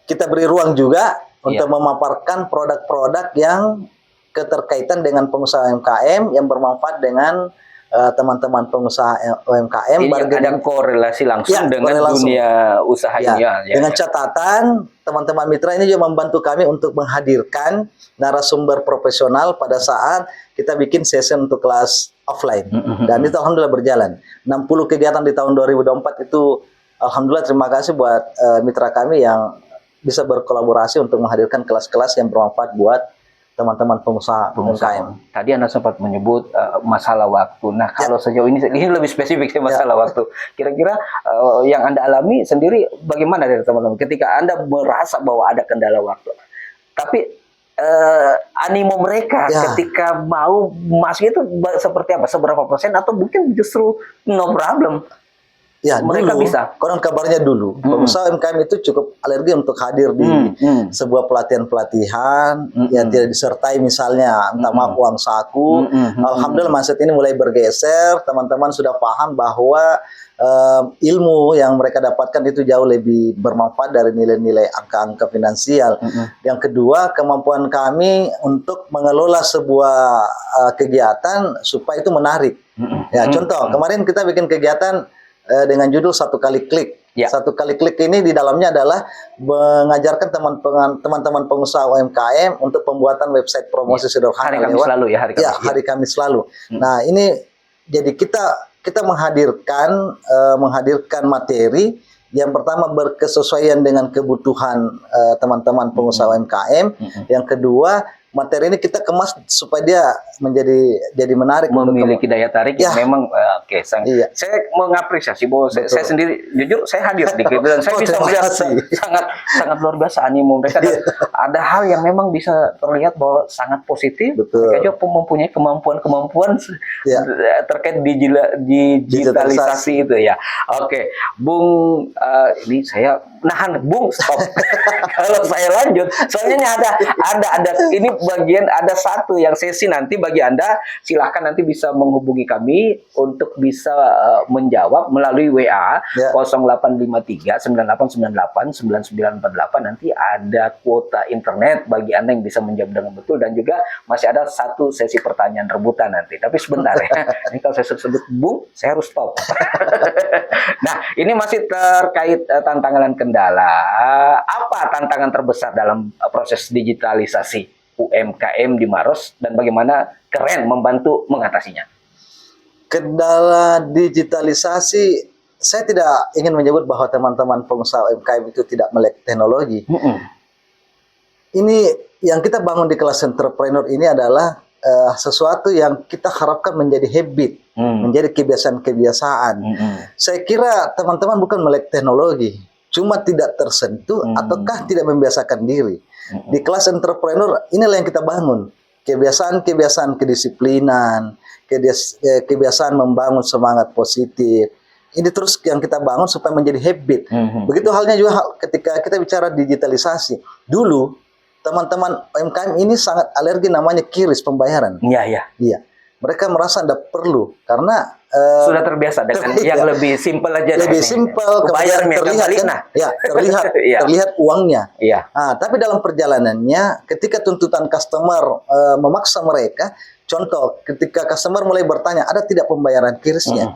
kita beri ruang juga untuk memaparkan produk-produk yang keterkaitan dengan pengusaha UMKM yang bermanfaat dengan teman-teman pengusaha UMKM. Ini ada korelasi langsung Ya, dengan korelasi. dunia usaha Ya, ini ya. dengan catatan teman-teman mitra ini juga membantu kami untuk menghadirkan narasumber profesional pada saat kita bikin session untuk kelas offline. Dan itu alhamdulillah berjalan. 60 kegiatan di tahun 2024 itu alhamdulillah, terima kasih buat mitra kami yang bisa berkolaborasi untuk menghadirkan kelas-kelas yang bermanfaat buat teman-teman pengusaha UMKM. Tadi Anda sempat menyebut masalah waktu. Nah, kalau sejauh ini lebih spesifik sih masalah waktu. Kira-kira yang Anda alami sendiri bagaimana dari teman-teman ketika Anda merasa bahwa ada kendala waktu? Tapi animo mereka ketika mau masuk itu seperti apa? Seberapa persen atau mungkin justru no problem? Ya, Mereka dulu, bisa. konon kabarnya dulu, pengusaha UMKM itu cukup alergi untuk hadir di sebuah pelatihan-pelatihan yang tidak disertai misalnya entah maaf uang saku. Alhamdulillah mindset ini mulai bergeser, teman-teman sudah paham bahwa ilmu yang mereka dapatkan itu jauh lebih bermanfaat dari nilai-nilai angka-angka finansial. Yang kedua, kemampuan kami untuk mengelola sebuah kegiatan supaya itu menarik. Ya, contoh, kemarin kita bikin kegiatan dengan judul satu kali klik. Satu kali klik ini di dalamnya adalah mengajarkan teman-teman pengusaha UMKM untuk pembuatan website promosi sederhana. Hari Kamis lalu ya, hari Kamis. Hari Kamis lalu. Nah, ini jadi kita menghadirkan materi yang pertama berkesesuaian dengan kebutuhan teman-teman pengusaha UMKM. Yang kedua, materi ini kita kemas supaya dia jadi menarik, memiliki daya tarik yang memang saya mengapresiasi bahwa saya sendiri jujur saya hadir di situ dan saya bisa melihat sangat luar biasa animo mereka dan ada hal yang memang bisa terlihat bahwa sangat positif. Mereka juga mempunyai kemampuan terkait digitalisasi itu ya. Oke, Bung, ini saya nahan, Bung, stop. Kalau saya lanjut, soalnya ada ini bagian ada satu yang sesi nanti bagi Anda, silahkan nanti bisa menghubungi kami untuk bisa menjawab melalui WA 0853 9898 9948. Nanti ada kuota internet bagi Anda yang bisa menjawab dengan betul dan juga masih ada satu sesi pertanyaan rebutan nanti. Tapi sebentar ya, ini kalau saya sebut Bung, saya harus stop. Nah, ini masih terkait tantangan dan kendala. Apa tantangan terbesar dalam proses digitalisasi UMKM di Maros dan bagaimana Keren membantu mengatasinya? Kendala digitalisasi, saya tidak ingin menyebut bahwa teman-teman pengusaha UMKM itu tidak melek teknologi. Ini yang kita bangun di kelas entrepreneur ini adalah sesuatu yang kita harapkan menjadi habit, menjadi kebiasaan-kebiasaan. Saya kira teman-teman bukan melek teknologi, cuma tidak tersentuh ataukah tidak membiasakan diri. Di kelas entrepreneur inilah yang kita bangun, kebiasaan-kebiasaan kedisiplinan, kebiasaan membangun semangat positif. Ini terus yang kita bangun supaya menjadi habit. Begitu halnya juga ketika kita bicara digitalisasi. Dulu teman-teman UMKM ini sangat alergi namanya QRIS pembayaran. Iya. Mereka merasa tidak perlu karena sudah terbiasa dengan yang lebih simpel aja. Lebih simpel, kemudian terlihat uangnya. Nah, tapi dalam perjalanannya, ketika tuntutan customer memaksa mereka, contoh ketika customer mulai bertanya, ada tidak pembayaran QRIS-nya?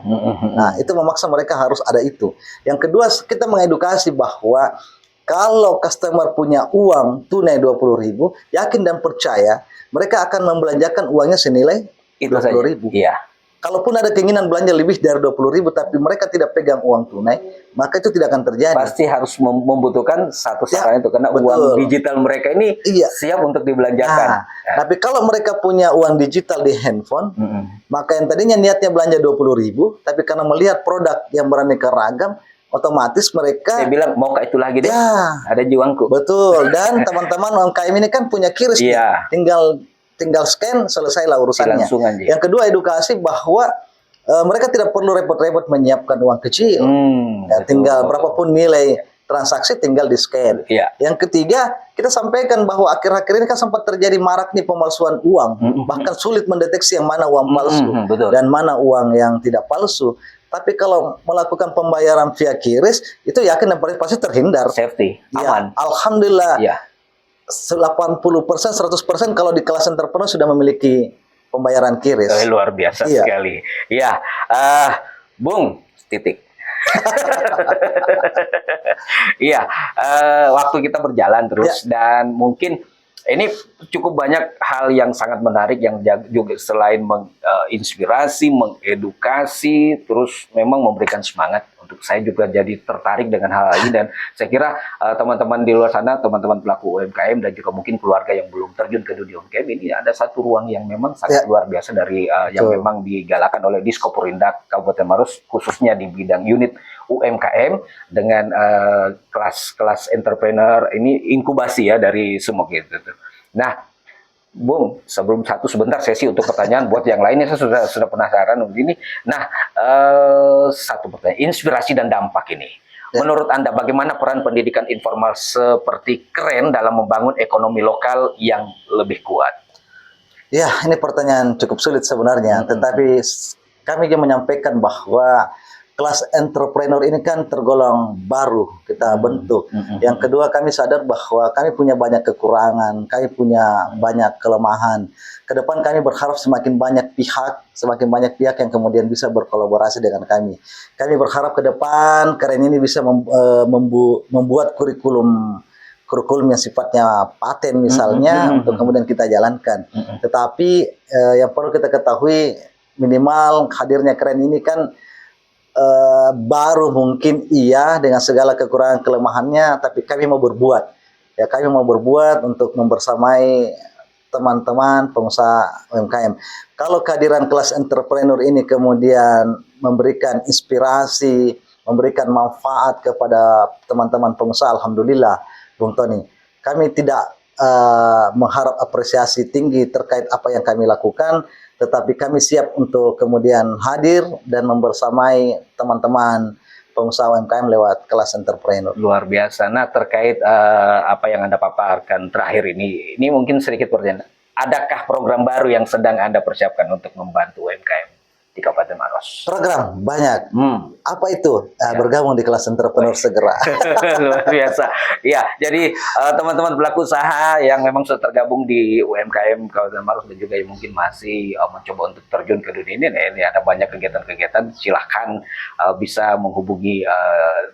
Nah, itu memaksa mereka harus ada itu. Yang kedua, kita mengedukasi bahwa kalau customer punya uang tunai 20.000, yakin dan percaya mereka akan membelanjakan uangnya senilai 20.000. Kalaupun ada keinginan belanja lebih dari 20.000, tapi mereka tidak pegang uang tunai, maka itu tidak akan terjadi. Pasti harus membutuhkan satu sarana itu karena uang digital mereka ini siap untuk dibelanjakan. Tapi kalau mereka punya uang digital di handphone, maka yang tadinya niatnya belanja 20.000, tapi karena melihat produk yang beraneka ragam, otomatis mereka bilang mau ke itu lagi deh. Ada jiwangku. Betul. Dan teman-teman UMKM ini kan punya QRIS, tinggal scan, selesailah urusannya. Yang kedua, edukasi bahwa mereka tidak perlu repot-repot menyiapkan uang kecil. Tinggal berapapun nilai transaksi tinggal di scan. Yang ketiga, kita sampaikan bahwa akhir-akhir ini kan sempat terjadi marak nih pemalsuan uang. Bahkan sulit mendeteksi yang mana uang palsu dan mana uang yang tidak palsu. Tapi kalau melakukan pembayaran via QRIS, itu yakin dan pasti terhindar. Safety, aman. Alhamdulillah. 80%, 100% kalau di kelas entrepreneur sudah memiliki pembayaran QRIS. Luar biasa Iya. sekali. Ya, Bung, titik. Iya, waktu kita berjalan terus dan mungkin ini cukup banyak hal yang sangat menarik yang juga selain menginspirasi, mengedukasi, terus memang memberikan semangat untuk saya juga jadi tertarik dengan hal ini dan saya kira teman-teman di luar sana, teman-teman pelaku UMKM dan juga mungkin keluarga yang belum terjun ke dunia UMKM ini ada satu ruang yang memang sangat luar biasa dari yang memang digalakan oleh Diskopurindak Kabupaten Maros khususnya di bidang unit UMKM dengan kelas-kelas entrepreneur ini inkubasi ya dari semua gitu. Nah, Bung, sebelum sebentar sesi untuk pertanyaan buat yang lainnya saya sudah penasaran begini. Nah, satu pertanyaan, inspirasi dan dampak ini. Menurut Anda bagaimana peran pendidikan informal seperti KREN dalam membangun ekonomi lokal yang lebih kuat? Ya, ini pertanyaan cukup sulit sebenarnya, tetapi kami ingin menyampaikan bahwa kelas entrepreneur ini kan tergolong baru kita bentuk. Yang kedua, kami sadar bahwa kami punya banyak kekurangan, kami punya banyak kelemahan. Ke depan kami berharap semakin banyak pihak yang kemudian bisa berkolaborasi dengan kami. Kami berharap ke depan KREN ini bisa membuat kurikulum yang sifatnya paten misalnya untuk kemudian kita jalankan. Tetapi yang perlu kita ketahui minimal hadirnya KREN ini kan baru mungkin iya dengan segala kekurangan kelemahannya, tapi kami mau berbuat. Ya, kami mau berbuat untuk membersamai teman-teman pengusaha UMKM. Kalau kehadiran kelas entrepreneur ini kemudian memberikan inspirasi, memberikan manfaat kepada teman-teman pengusaha, alhamdulillah, Bung Tony. Kami tidak mengharap apresiasi tinggi terkait apa yang kami lakukan, tetapi kami siap untuk kemudian hadir dan membersamai teman-teman pengusaha UMKM lewat kelas entrepreneur. Luar biasa. Nah, terkait apa yang Anda paparkan terakhir ini mungkin sedikit pertanyaan. Adakah program baru yang sedang Anda persiapkan untuk membantu UMKM di Kabupaten Maros? Program banyak. Apa itu? Bergabung di kelas entrepreneur segera. Luar biasa. Ya, jadi teman-teman pelaku usaha yang memang sudah tergabung di UMKM Kabupaten Maros dan juga yang mungkin masih mencoba untuk terjun ke dunia ini ada banyak kegiatan-kegiatan. Silahkan bisa menghubungi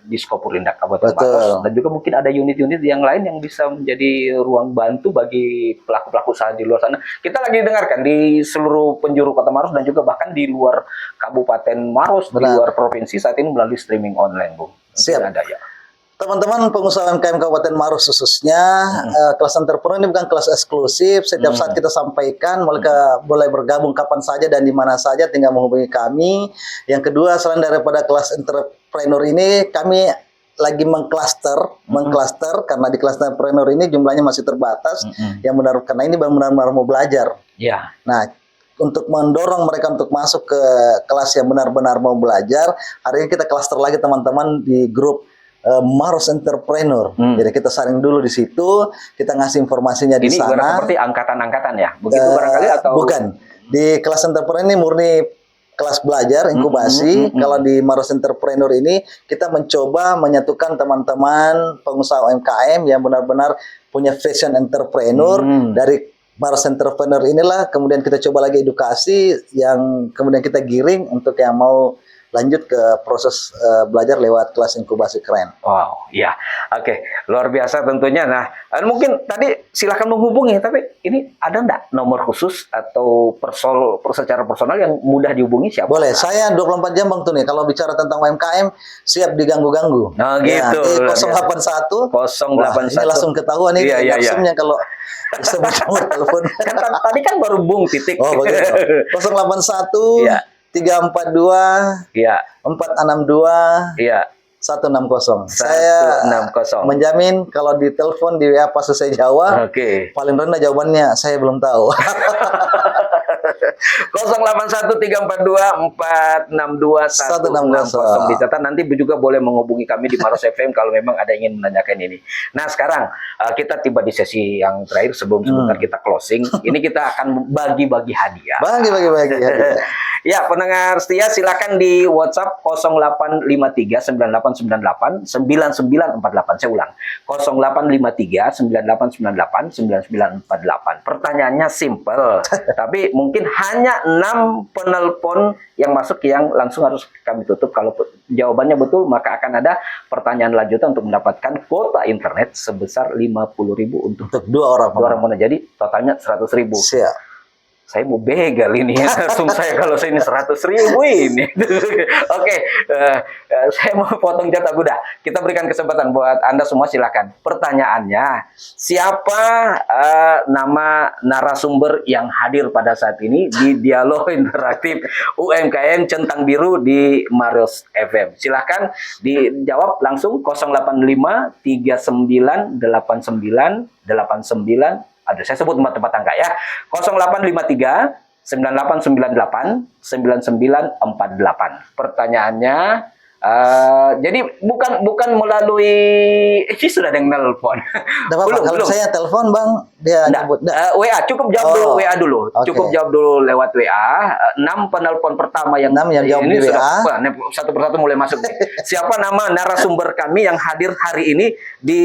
Diskopurindak Kabupaten Maros dan juga mungkin ada unit-unit yang lain yang bisa menjadi ruang bantu bagi pelaku-pelaku usaha di luar sana. Kita lagi dengarkan di seluruh penjuru Kota Maros dan juga bahkan di luar Kabupaten Maros, di luar provinsi saat ini melalui streaming online, Bung. Siap. Ada ya. Teman-teman pengusaha UMKM Kabupaten Maros khususnya, kelas entrepreneur ini bukan kelas eksklusif. Setiap saat kita sampaikan, mereka boleh bergabung kapan saja dan di mana saja, tinggal menghubungi kami. Yang kedua, selain daripada kelas entrepreneur ini, kami lagi mengklaster karena di kelas entrepreneur ini jumlahnya masih terbatas. Yang benar karena ini benar-benar mau belajar. Ya. Nah, untuk mendorong mereka untuk masuk ke kelas yang benar-benar mau belajar, hari ini kita klaster lagi teman-teman di grup Maros Entrepreneur. Jadi kita saring dulu di situ, kita ngasih informasinya di sana. Ini seperti angkatan-angkatan ya? Begitu barangkali atau? Bukan. Di kelas entrepreneur ini murni kelas belajar, inkubasi. Kalau di Maros Entrepreneur ini, kita mencoba menyatukan teman-teman pengusaha UMKM yang benar-benar punya fashion entrepreneur. Dari Maros Entrepreneur inilah kemudian kita coba lagi edukasi yang kemudian kita giring untuk yang mau lanjut ke proses belajar lewat kelas inkubasi KREN. Wow, ya, oke, luar biasa tentunya. Nah, mungkin tadi silakan menghubungi, tapi ini ada enggak nomor khusus atau secara personal yang mudah dihubungi siapa? Boleh, saya 24 jam Bang Tuni. Kalau bicara tentang UMKM, siap diganggu-ganggu. Oh gitu. Ya, 081 081. Ini langsung ketahuan nih langsungnya kalau disebut nomor telepon. Kan tadi kan baru Bung titik. Oh begitu. 081 Iya. 342 Iya. 462 Iya. 160. 160. Saya menjamin kalau ditelepon di WA pas selesai Jawa, paling rendah jawabannya saya belum tahu. 081342462160 dicatat. Nanti juga boleh menghubungi kami di Maros FM kalau memang ada yang ingin menanyakan ini. Nah, sekarang kita tiba di sesi yang terakhir sebelum sebentar kita closing. Ini kita akan bagi-bagi hadiah. Bagi-bagi hadiah. Ya, pendengar setia silakan di WhatsApp 0853 9898 9948. Saya ulang. 0853 9898 9948. Pertanyaannya simple, tapi mungkin hanya 6 penelpon yang masuk yang langsung harus kami tutup. Kalau jawabannya betul, maka akan ada pertanyaan lanjutan untuk mendapatkan kuota internet sebesar 50.000 untuk dua orang. dua orang mana. Jadi totalnya 100.000. Siap. Saya mau begal ini, langsung saya kalau saya ini 100.000 ini. Oke, saya mau potong jatah kuda. Kita berikan kesempatan buat Anda semua, silakan. Pertanyaannya, siapa nama narasumber yang hadir pada saat ini di dialog interaktif UMKM Centang Biru di Marios FM? Silakan dijawab langsung 085 39 89 89. Aduh, saya sebut tempat angka ya. 0853 9898 9948. Pertanyaannya, jadi bukan melalui ini sudah ada yang nelpon. Kalau saya telepon Bang, dia nyebut. WA, cukup jawab dulu WA dulu. Cukup jawab dulu lewat WA. 6 penelpon pertama yang jawab ini di sudah WA. satu persatu mulai masuk nih. Siapa nama narasumber kami yang hadir hari ini di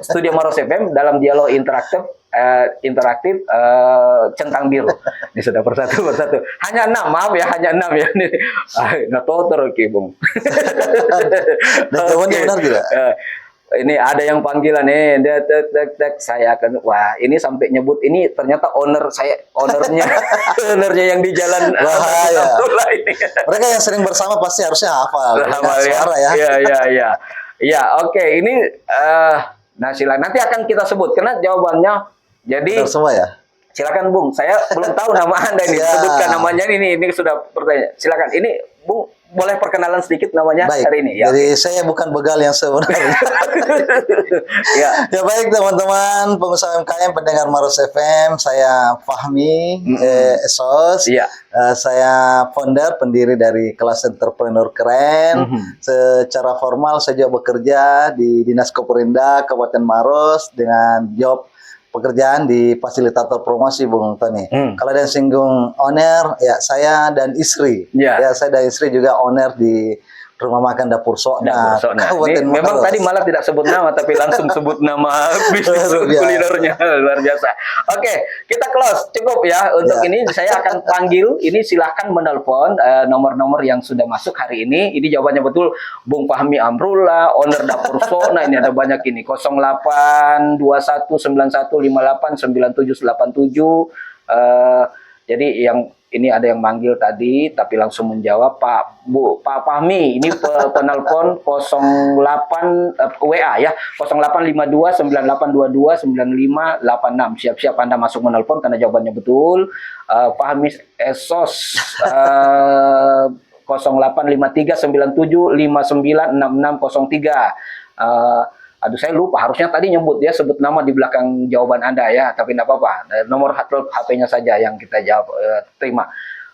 Studio Marios FM dalam dialog interaktif Centang Biru. Ini sudah persatu. Hanya 6, maaf ya, hanya 6 ya. Nah, totor oke, Bung. Dan jawabannya benar tidak? Ini ada yang panggilan nih, saya akan, wah ini sampai nyebut ini ternyata ownernya yang di jalan. Wah, ya. Ini. Mereka yang sering bersama pasti harusnya hafal suara ya. Iya, oke. Ini nah silakan nanti akan kita sebut karena jawabannya. Jadi benar semua ya. Silakan Bung, saya belum tahu nama Anda ini. Sebutkan namanya ini sudah pertanyaan. Silakan. Ini Bung boleh perkenalan sedikit namanya. Baik. Hari ini ya. Jadi saya bukan begal yang sebenarnya. Ya baik teman-teman pengusaha UMKM pendengar Marios FM, saya Fahmi Esos. Iya. Saya founder pendiri dari kelas entrepreneur keren. Secara formal saya juga bekerja di Dinas Koperinda Kabupaten Maros dengan job pekerjaan di fasilitator promosi, Bung Tony. Kalau ada yang singgung owner, ya saya dan istri. Ya saya dan istri juga owner di Rumah Makan Dapur Sokna. Ini memang tadi malah tidak sebut nama, tapi langsung sebut nama bisnis kulinernya. Luar biasa. Oke, kita close. Cukup ya. Untuk ini saya akan panggil. Ini silahkan menelpon nomor-nomor yang sudah masuk hari ini. Ini jawabannya betul. Bung Fahmi Amrullah, owner Dapur Sokna. Ini ada banyak ini. 082191589787. Jadi yang ini ada yang manggil tadi tapi langsung menjawab Pak Fahmi. Ini penelpon 08 WA ya 085298229586. Siap-siap Anda masuk menelpon karena jawabannya betul. Fahmi Esos 085397596603. Aduh, saya lupa. Harusnya tadi nyebut dia sebut nama di belakang jawaban Anda ya. Tapi tidak apa-apa. Nomor HP-nya saja yang kita jawab terima.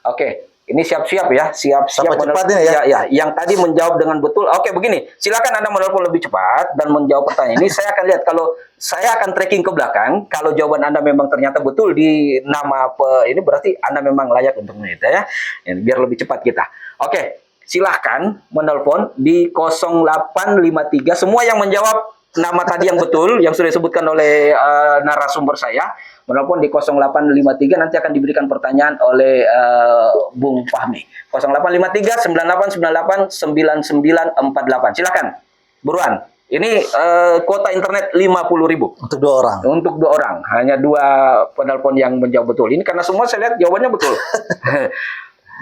Oke, ini siap-siap ya. Siap-siap. Cepat ini ya. Ya. Yang tadi menjawab dengan betul. Oke, begini. Silakan Anda menelpon lebih cepat dan menjawab pertanyaan ini. Saya akan lihat kalau saya akan tracking ke belakang. Kalau jawaban Anda memang ternyata betul di nama ini berarti Anda memang layak untuk menit ya. Biar lebih cepat kita. Oke. Silahkan menelpon di 0853. Semua yang menjawab nama tadi yang betul, yang sudah disebutkan oleh narasumber saya, menelpon di 0853. Nanti akan diberikan pertanyaan oleh Bung Fahmi. 0853 9898 9948. Silakan, buruan. Ini kuota internet 50.000 untuk 2 orang. Untuk 2 orang, hanya 2 penelpon yang menjawab betul. Ini karena semua saya lihat jawabannya betul.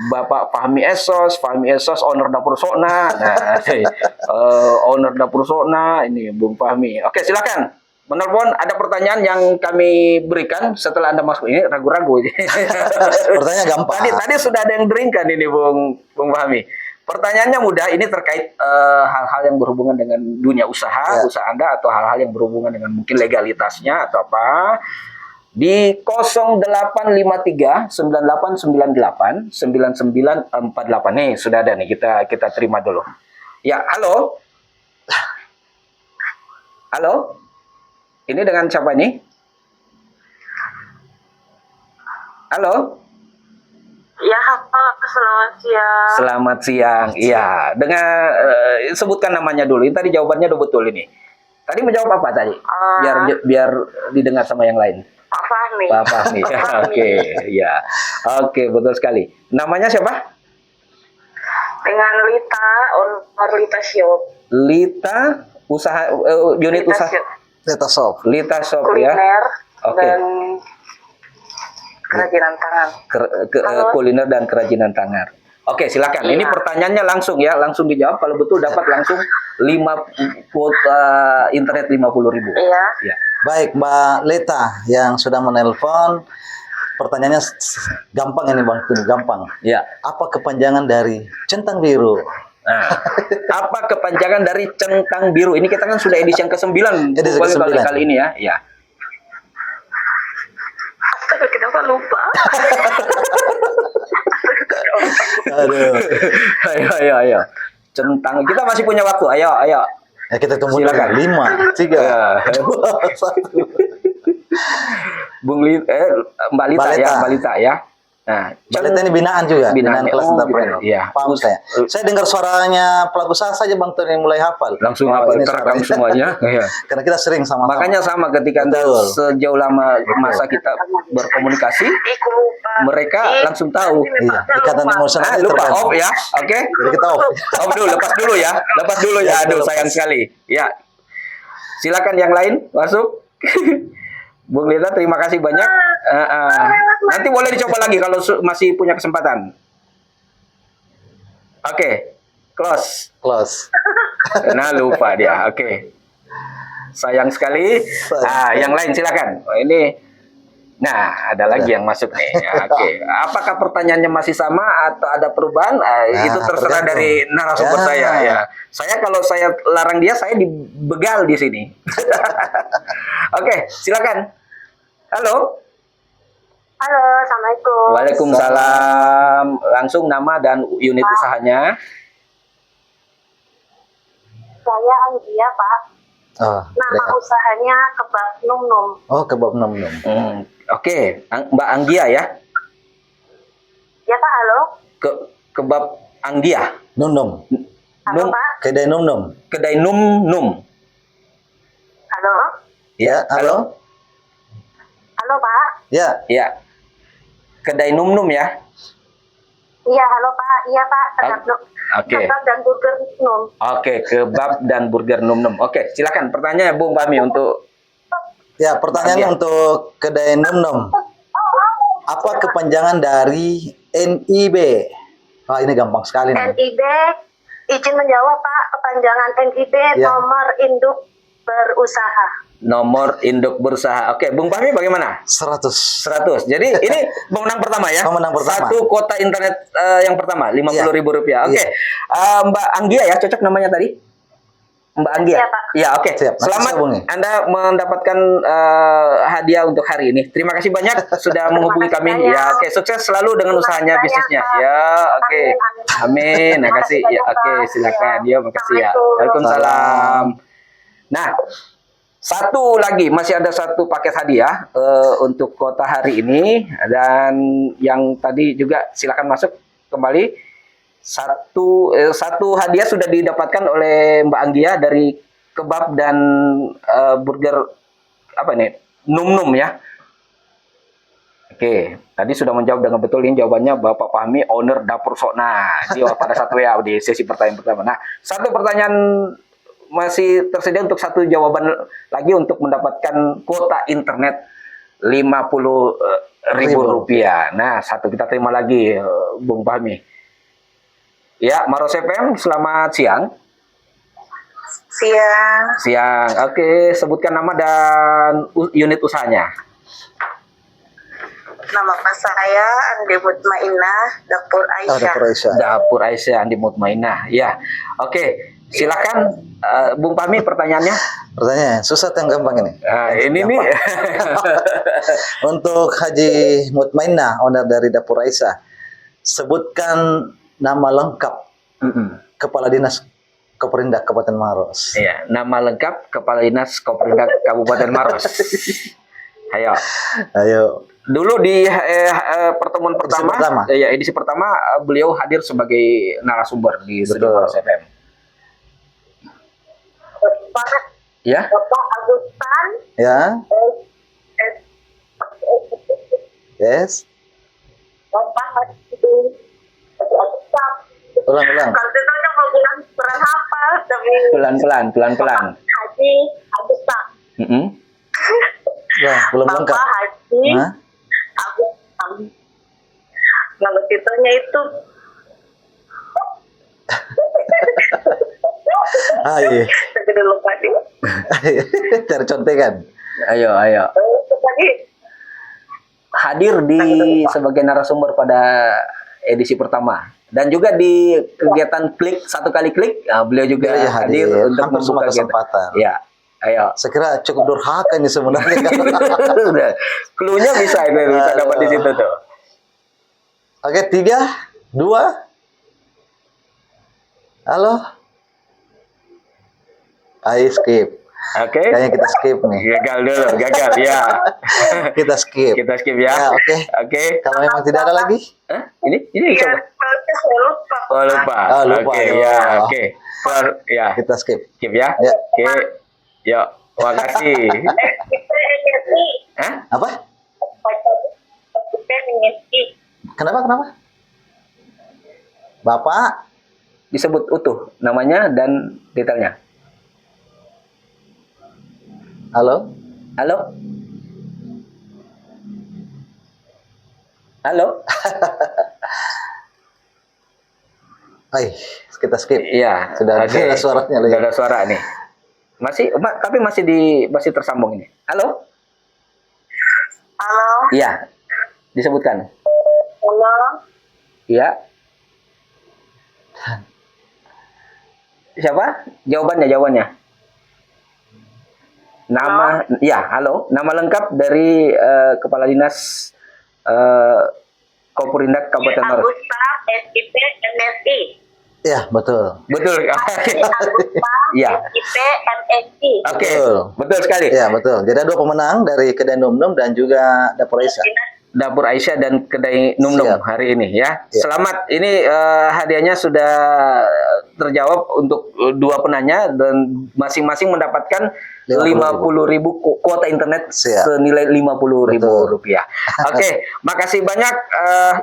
Bapak Fahmi Esos, owner Dapur Sokna. Nah, owner Dapur Sokna, ini Bung Fahmi. Oke, silakan. Menelpon, ada pertanyaan yang kami berikan setelah Anda masuk. Ini ragu-ragu. Pertanyaan gampang. Tadi sudah ada yang berikan ini Bung Fahmi. Pertanyaannya mudah, ini terkait hal-hal yang berhubungan dengan dunia usaha Anda atau hal-hal yang berhubungan dengan mungkin legalitasnya atau apa. Di 0853 9898 9948. Nih sudah ada nih, kita terima dulu. Ya, halo. Halo. Ini dengan siapa nih? Halo. Pak. Selamat siang. Selamat siang. Iya, dengan sebutkan namanya dulu. Ini tadi jawabannya udah betul ini. Tadi menjawab apa tadi? Biar biar didengar sama yang lain. Pak Fahmi. Pak Fahmi. Oke, ya. Oke, betul sekali. Namanya siapa? Dengan Lita, owner Lita Shop. Lita usaha unit Lita usaha Shop. Data Shop. Lita Shop ya. Kuliner Oke. dan kerajinan tangan. Kuliner dan kerajinan tangan. Oke, silakan. Iya. Ini pertanyaannya langsung ya, langsung dijawab. Kalau betul dapat langsung 5 kuota internet 50.000. Iya. Ya. Baik, Mbak Leta yang sudah menelpon. Pertanyaannya gampang ini Bang Tun, gampang. Ya. Apa kepanjangan dari centang biru? Nah, apa kepanjangan dari centang biru? Ini kita kan sudah edisi yang ke-9 Edisi ke-9. kali ini ya. Ya. Astaga, kenapa lupa? Aduh. Ayo. Centang. Kita masih punya waktu. Ayo. Ya kita tunggu Silakan. 5, 3, Ya. 2, 1. Mbak Lita Mbak Leta. ya, Mbak Lita ya. Nah, Mbak Leta ini binaan juga, binaan kelas Oh, entrepreneur. iya. Paham saya. Saya dengar suaranya pelaku usaha saja Bang Tun yang mulai hafal. Langsung Oh, hafal ini terekam suaranya. semuanya. Iya. Karena kita sering sama-sama. Makanya sama ketika Betul. sejauh lama masa kita berkomunikasi, Iku lupa. mereka langsung tahu. Iya, ikatan emosional Ah, ini lupa terbangun. off ya. Oke. Jadi kita off. Off dulu, lepas dulu ya. Lepas dulu ya. Ya, Aduh, lepas. sayang sekali. Ya. Silakan yang lain masuk. Bung Lita, terima kasih banyak. Nanti boleh dicoba lagi kalau masih punya kesempatan. Oke. Close. Close. Nah, lupa dia. Oke. Sayang sekali. Yang lain silakan. Oh, ini. Nah, ada lagi yang masuk nih. Oke. Apakah pertanyaannya masih sama atau ada perubahan? Itu terserah tergantung. dari narasumber Ya. saya ya. Saya kalau saya larang dia, saya dibegal di sini. Oke, silakan. Halo. Halo, Assalamualaikum. Waalaikumsalam. Langsung nama dan unit usahanya. Saya Anggia, Pak. Oh, Nama ya. usahanya Kebab Num Num. Oh, kebab nom-nom. Oke, Mbak Anggia ya. Ya, Pak, halo. Kebab Anggia. Nom-nom. Halo, Num- Pak. Kedai nom-nom. Kedai Num. Halo. Ya, halo. Halo, Pak. Ya, Ya. Kedai Num ya. Iya, halo, Pak. Iya, Pak. Oke. Kebab dan burger Num. Oke, kebab dan burger Num. Oke, silakan pertanyaannya Bung Fahmi untuk ya pertanyaannya Anggia. untuk kedai nom-nom. Apa kepanjangan dari NIB? Wah, ini gampang sekali nih. NIB, izin menjawab, Pak. Kepanjangan NIB Ya. nomor induk berusaha. nomor induk berusaha. Oke, Bung Fahmi bagaimana? 100. 100. Jadi ini pemenang pertama ya. Pemenang pertama. Satu kuota internet yang pertama, Rp50.000. Oke. Iya. Mbak Anggia ya, cocok namanya tadi? Mbak Anggia. Iya, Pak. Ya, oke. Siap, nanti Selamat saya hubungi. Anda mendapatkan hadiah untuk hari ini. Terima kasih banyak sudah menghubungi kami. banyak. Ya, oke, sukses selalu dengan Terima usahanya, kasih bisnisnya. banyak, Pak. Ya, oke. Amin, Amin. Makasih. Ya, Terima oke, kasih, silakan. Pak. Ya, makasih ya. Assalamualaikum. Waalaikumsalam. Nah, satu lagi, masih ada satu paket hadiah untuk kota hari ini, dan yang tadi juga silakan masuk kembali. Satu hadiah sudah didapatkan oleh Mbak Anggia dari kebab dan burger apa nih, Num ya. Oke, tadi sudah menjawab dengan betul. Ini jawabannya Bapak Fahmi, owner Dapur Sok. Nah, jawab pada satu ya di sesi pertanyaan pertama. Nah, satu pertanyaan masih tersedia untuk satu jawaban lagi untuk mendapatkan kuota internet Rp50.000. Nah, satu kita terima lagi, Bung Fahmi. Ya, Maros FM, selamat siang. Siang. Siang. Oke, sebutkan nama dan unit usahanya. Nama saya Andi Mutmainah, Dapur Oh, Aisyah. Dapur Aisyah. Dapur Aisyah Andi Mutmainah. Ya. Oke, silakan Bung Fahmi pertanyaannya. Pertanyaan susah yang gampang ini. Nah, ini Gampang. nih. Untuk Haji Mutmainah, owner dari Dapur Aisyah, sebutkan nama lengkap Kepala Dinas Koperindak Kabupaten Maros. Iya, nama lengkap Kepala Dinas Koperindak Kabupaten Maros. Ayo. Ayo. Dulu di pertemuan pertama, edisi pertama beliau hadir sebagai narasumber di Studio Betul. Maros FM. Bapak Ya, Bapak Agustan Ya, eh, yes. Bapak Agustan. Ulang. Kalau itu kan mau bilang kurang hafal tapi pelan-pelan. Haji Agustan. Mm-mm. Ya, belum lengkap. Bapak Haji Hah? Agustan. Kalau titelnya itu Iya. segede lupa dia. Cari contekan. Ayo. Tadi Hadir di sebagai narasumber pada edisi pertama dan juga di kegiatan klik satu kali klik, beliau juga Beliau hadir untuk hampir semua membuka kesempatan. Ya, ayo. Saya kira cukup durhaka ini sebenarnya. Cluenya bisa dapat di situ tuh. Oke, 3, 2. Halo. Ayo skip. Oke. Kayaknya kita skip nih. Gagal ya. Kita skip. Kita skip ya. Ya, oke. Oke. Kalau memang tidak ada lagi, Hah? Ini ya, coba. saya lupa. Oh, lupa. lupa. Oke, ya, oke. Ya, kita skip. skip ya. Ya. Oke. Yuk, makasih. Kita MSI. Hah? Apa? Kita MSI. Kenapa? Bapak, Disebut utuh namanya dan detailnya. halo. Halo? Halo? Hai, kita skip. Iya. Sudah oke. ada suaranya lagi. Sudah ada suara nih. Tapi masih tersambung ini. Halo? Halo. Iya. Disebutkan. Halo. Iya. Siapa? Jawabannya. Nama, ya, halo. Nama lengkap dari Kepala Dinas Koperindak Kabupaten Maros. Agustan SIP MSI. Ya, betul. Betul. Agustan Iya. SIP MSI. Oke. Betul. Betul sekali. Ya, betul. Jadi ada 2 pemenang dari Kedai Num dan juga Dapur Aisyah. Dapur Aisyah dan Kedai Num Siap. hari ini ya. Ya. Selamat. Ini hadiahnya sudah terjawab untuk 2 penanya dan masing-masing mendapatkan 50.000 kuota internet Siap. senilai 50.000 Betul. rupiah. Oke, makasih banyak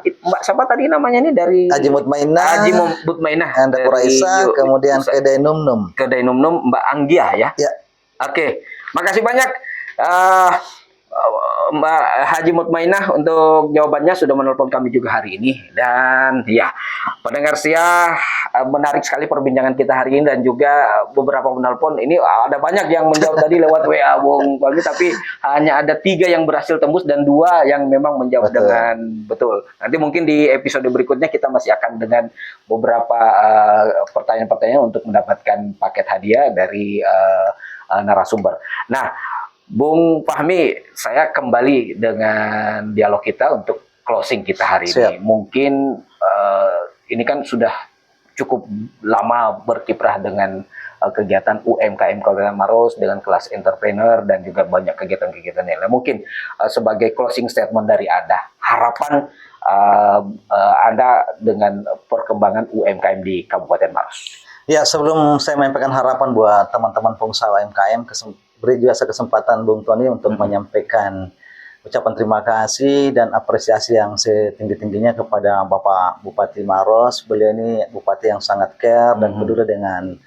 Mbak siapa tadi namanya ini dari Haji Mutmainah, Haji Mutmainah dan Dapur dari Aisyah, kemudian Kedai Num. Kedai Num Mbak Anggia ya. Ya. Oke, makasih banyak Mbak Haji Mutmainah untuk jawabannya, sudah menelpon kami juga hari ini. Dan ya, pendengar setia, menarik sekali perbincangan kita hari ini dan juga beberapa penelpon. Ini ada banyak yang menjawab tadi lewat WA Bung Palmi, tapi hanya ada 3 yang berhasil tembus dan 2 yang memang menjawab Betul. dengan betul. Nanti mungkin di episode berikutnya kita masih akan dengan beberapa pertanyaan-pertanyaan untuk mendapatkan paket hadiah dari narasumber. Nah, Bung Fahmi, saya kembali dengan dialog kita untuk closing kita hari ini. Siap. Mungkin ini kan sudah cukup lama berkiprah dengan kegiatan UMKM Kabupaten Maros dengan kelas entrepreneur dan juga banyak kegiatan-kegiatan yang lain. Mungkin sebagai closing statement dari Anda, harapan Anda dengan perkembangan UMKM di Kabupaten Maros. Ya, sebelum saya menyampaikan harapan buat teman-teman pengusaha UMKM, beri juga kesempatan Bung Tony untuk menyampaikan ucapan terima kasih dan apresiasi yang setinggi-tingginya kepada Bapak Bupati Maros. Beliau ini bupati yang sangat care dan peduli dengan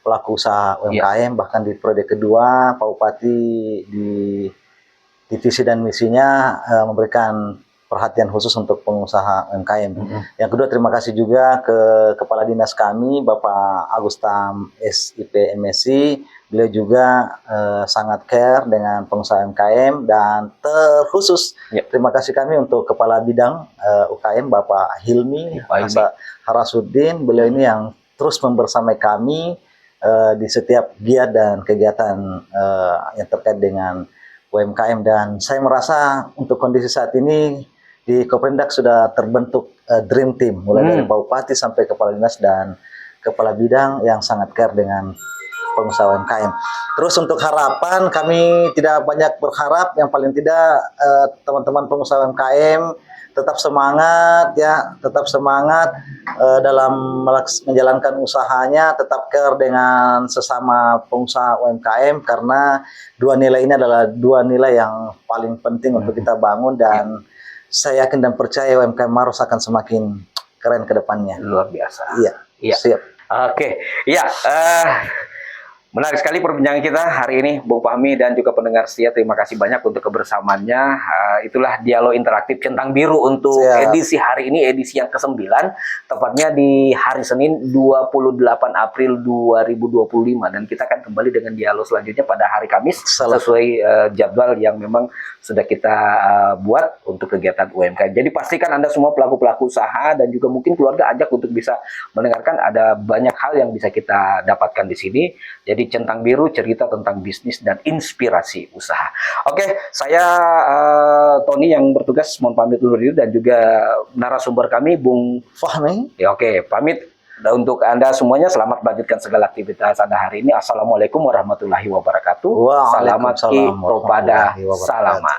pelaku usaha UMKM. Bahkan di periode kedua, Pak Bupati di visi dan misinya memberikan perhatian khusus untuk pengusaha UMKM. Yang kedua, terima kasih juga ke Kepala Dinas kami, Bapak Agustam SIP MSI. Beliau juga sangat care dengan pengusaha UMKM dan terkhusus terima kasih kami untuk Kepala Bidang UKM Bapak Hilmi Harasuddin. Beliau ini yang terus membersamai kami di setiap giat dan kegiatan yang terkait dengan UMKM, dan saya merasa untuk kondisi saat ini di Koperindak sudah terbentuk dream team mulai dari Pak Bupati sampai Kepala Dinas dan Kepala Bidang yang sangat care dengan pengusaha UMKM. Terus untuk harapan kami tidak banyak berharap, yang paling tidak teman-teman pengusaha UMKM tetap semangat ya, tetap semangat dalam menjalankan usahanya, tetap care dengan sesama pengusaha UMKM karena dua nilai ini adalah dua nilai yang paling penting untuk kita bangun dan saya yakin dan percaya UMKM Maros akan semakin keren ke depannya. Luar biasa. Iya. Iya. Siap. Oke, ya, menarik sekali perbincangan kita hari ini, Bung Fahmi dan juga pendengar setia. Terima kasih banyak untuk kebersamaannya. Itulah dialog interaktif Centang Biru untuk Siap. edisi hari ini, edisi yang ke-9, tepatnya di hari Senin 28 April 2025. Dan kita akan kembali dengan dialog selanjutnya pada hari Kamis sesuai jadwal yang memang sudah kita buat untuk kegiatan UMKM. Jadi pastikan Anda semua pelaku-pelaku usaha dan juga mungkin keluarga ajak untuk bisa mendengarkan, ada banyak hal yang bisa kita dapatkan di sini. Jadi Centang Biru, cerita tentang bisnis dan inspirasi usaha. Oke, saya Tony yang bertugas mohon pamit dulu dan juga narasumber kami Bung Fahmi. Ya, oke, pamit. Dan untuk Anda semuanya selamat melanjutkan segala aktivitas Anda hari ini. Assalamualaikum warahmatullahi wabarakatuh. Selamat Waalaikumsalam Propada warahmatullahi wabarakatuh. Salama.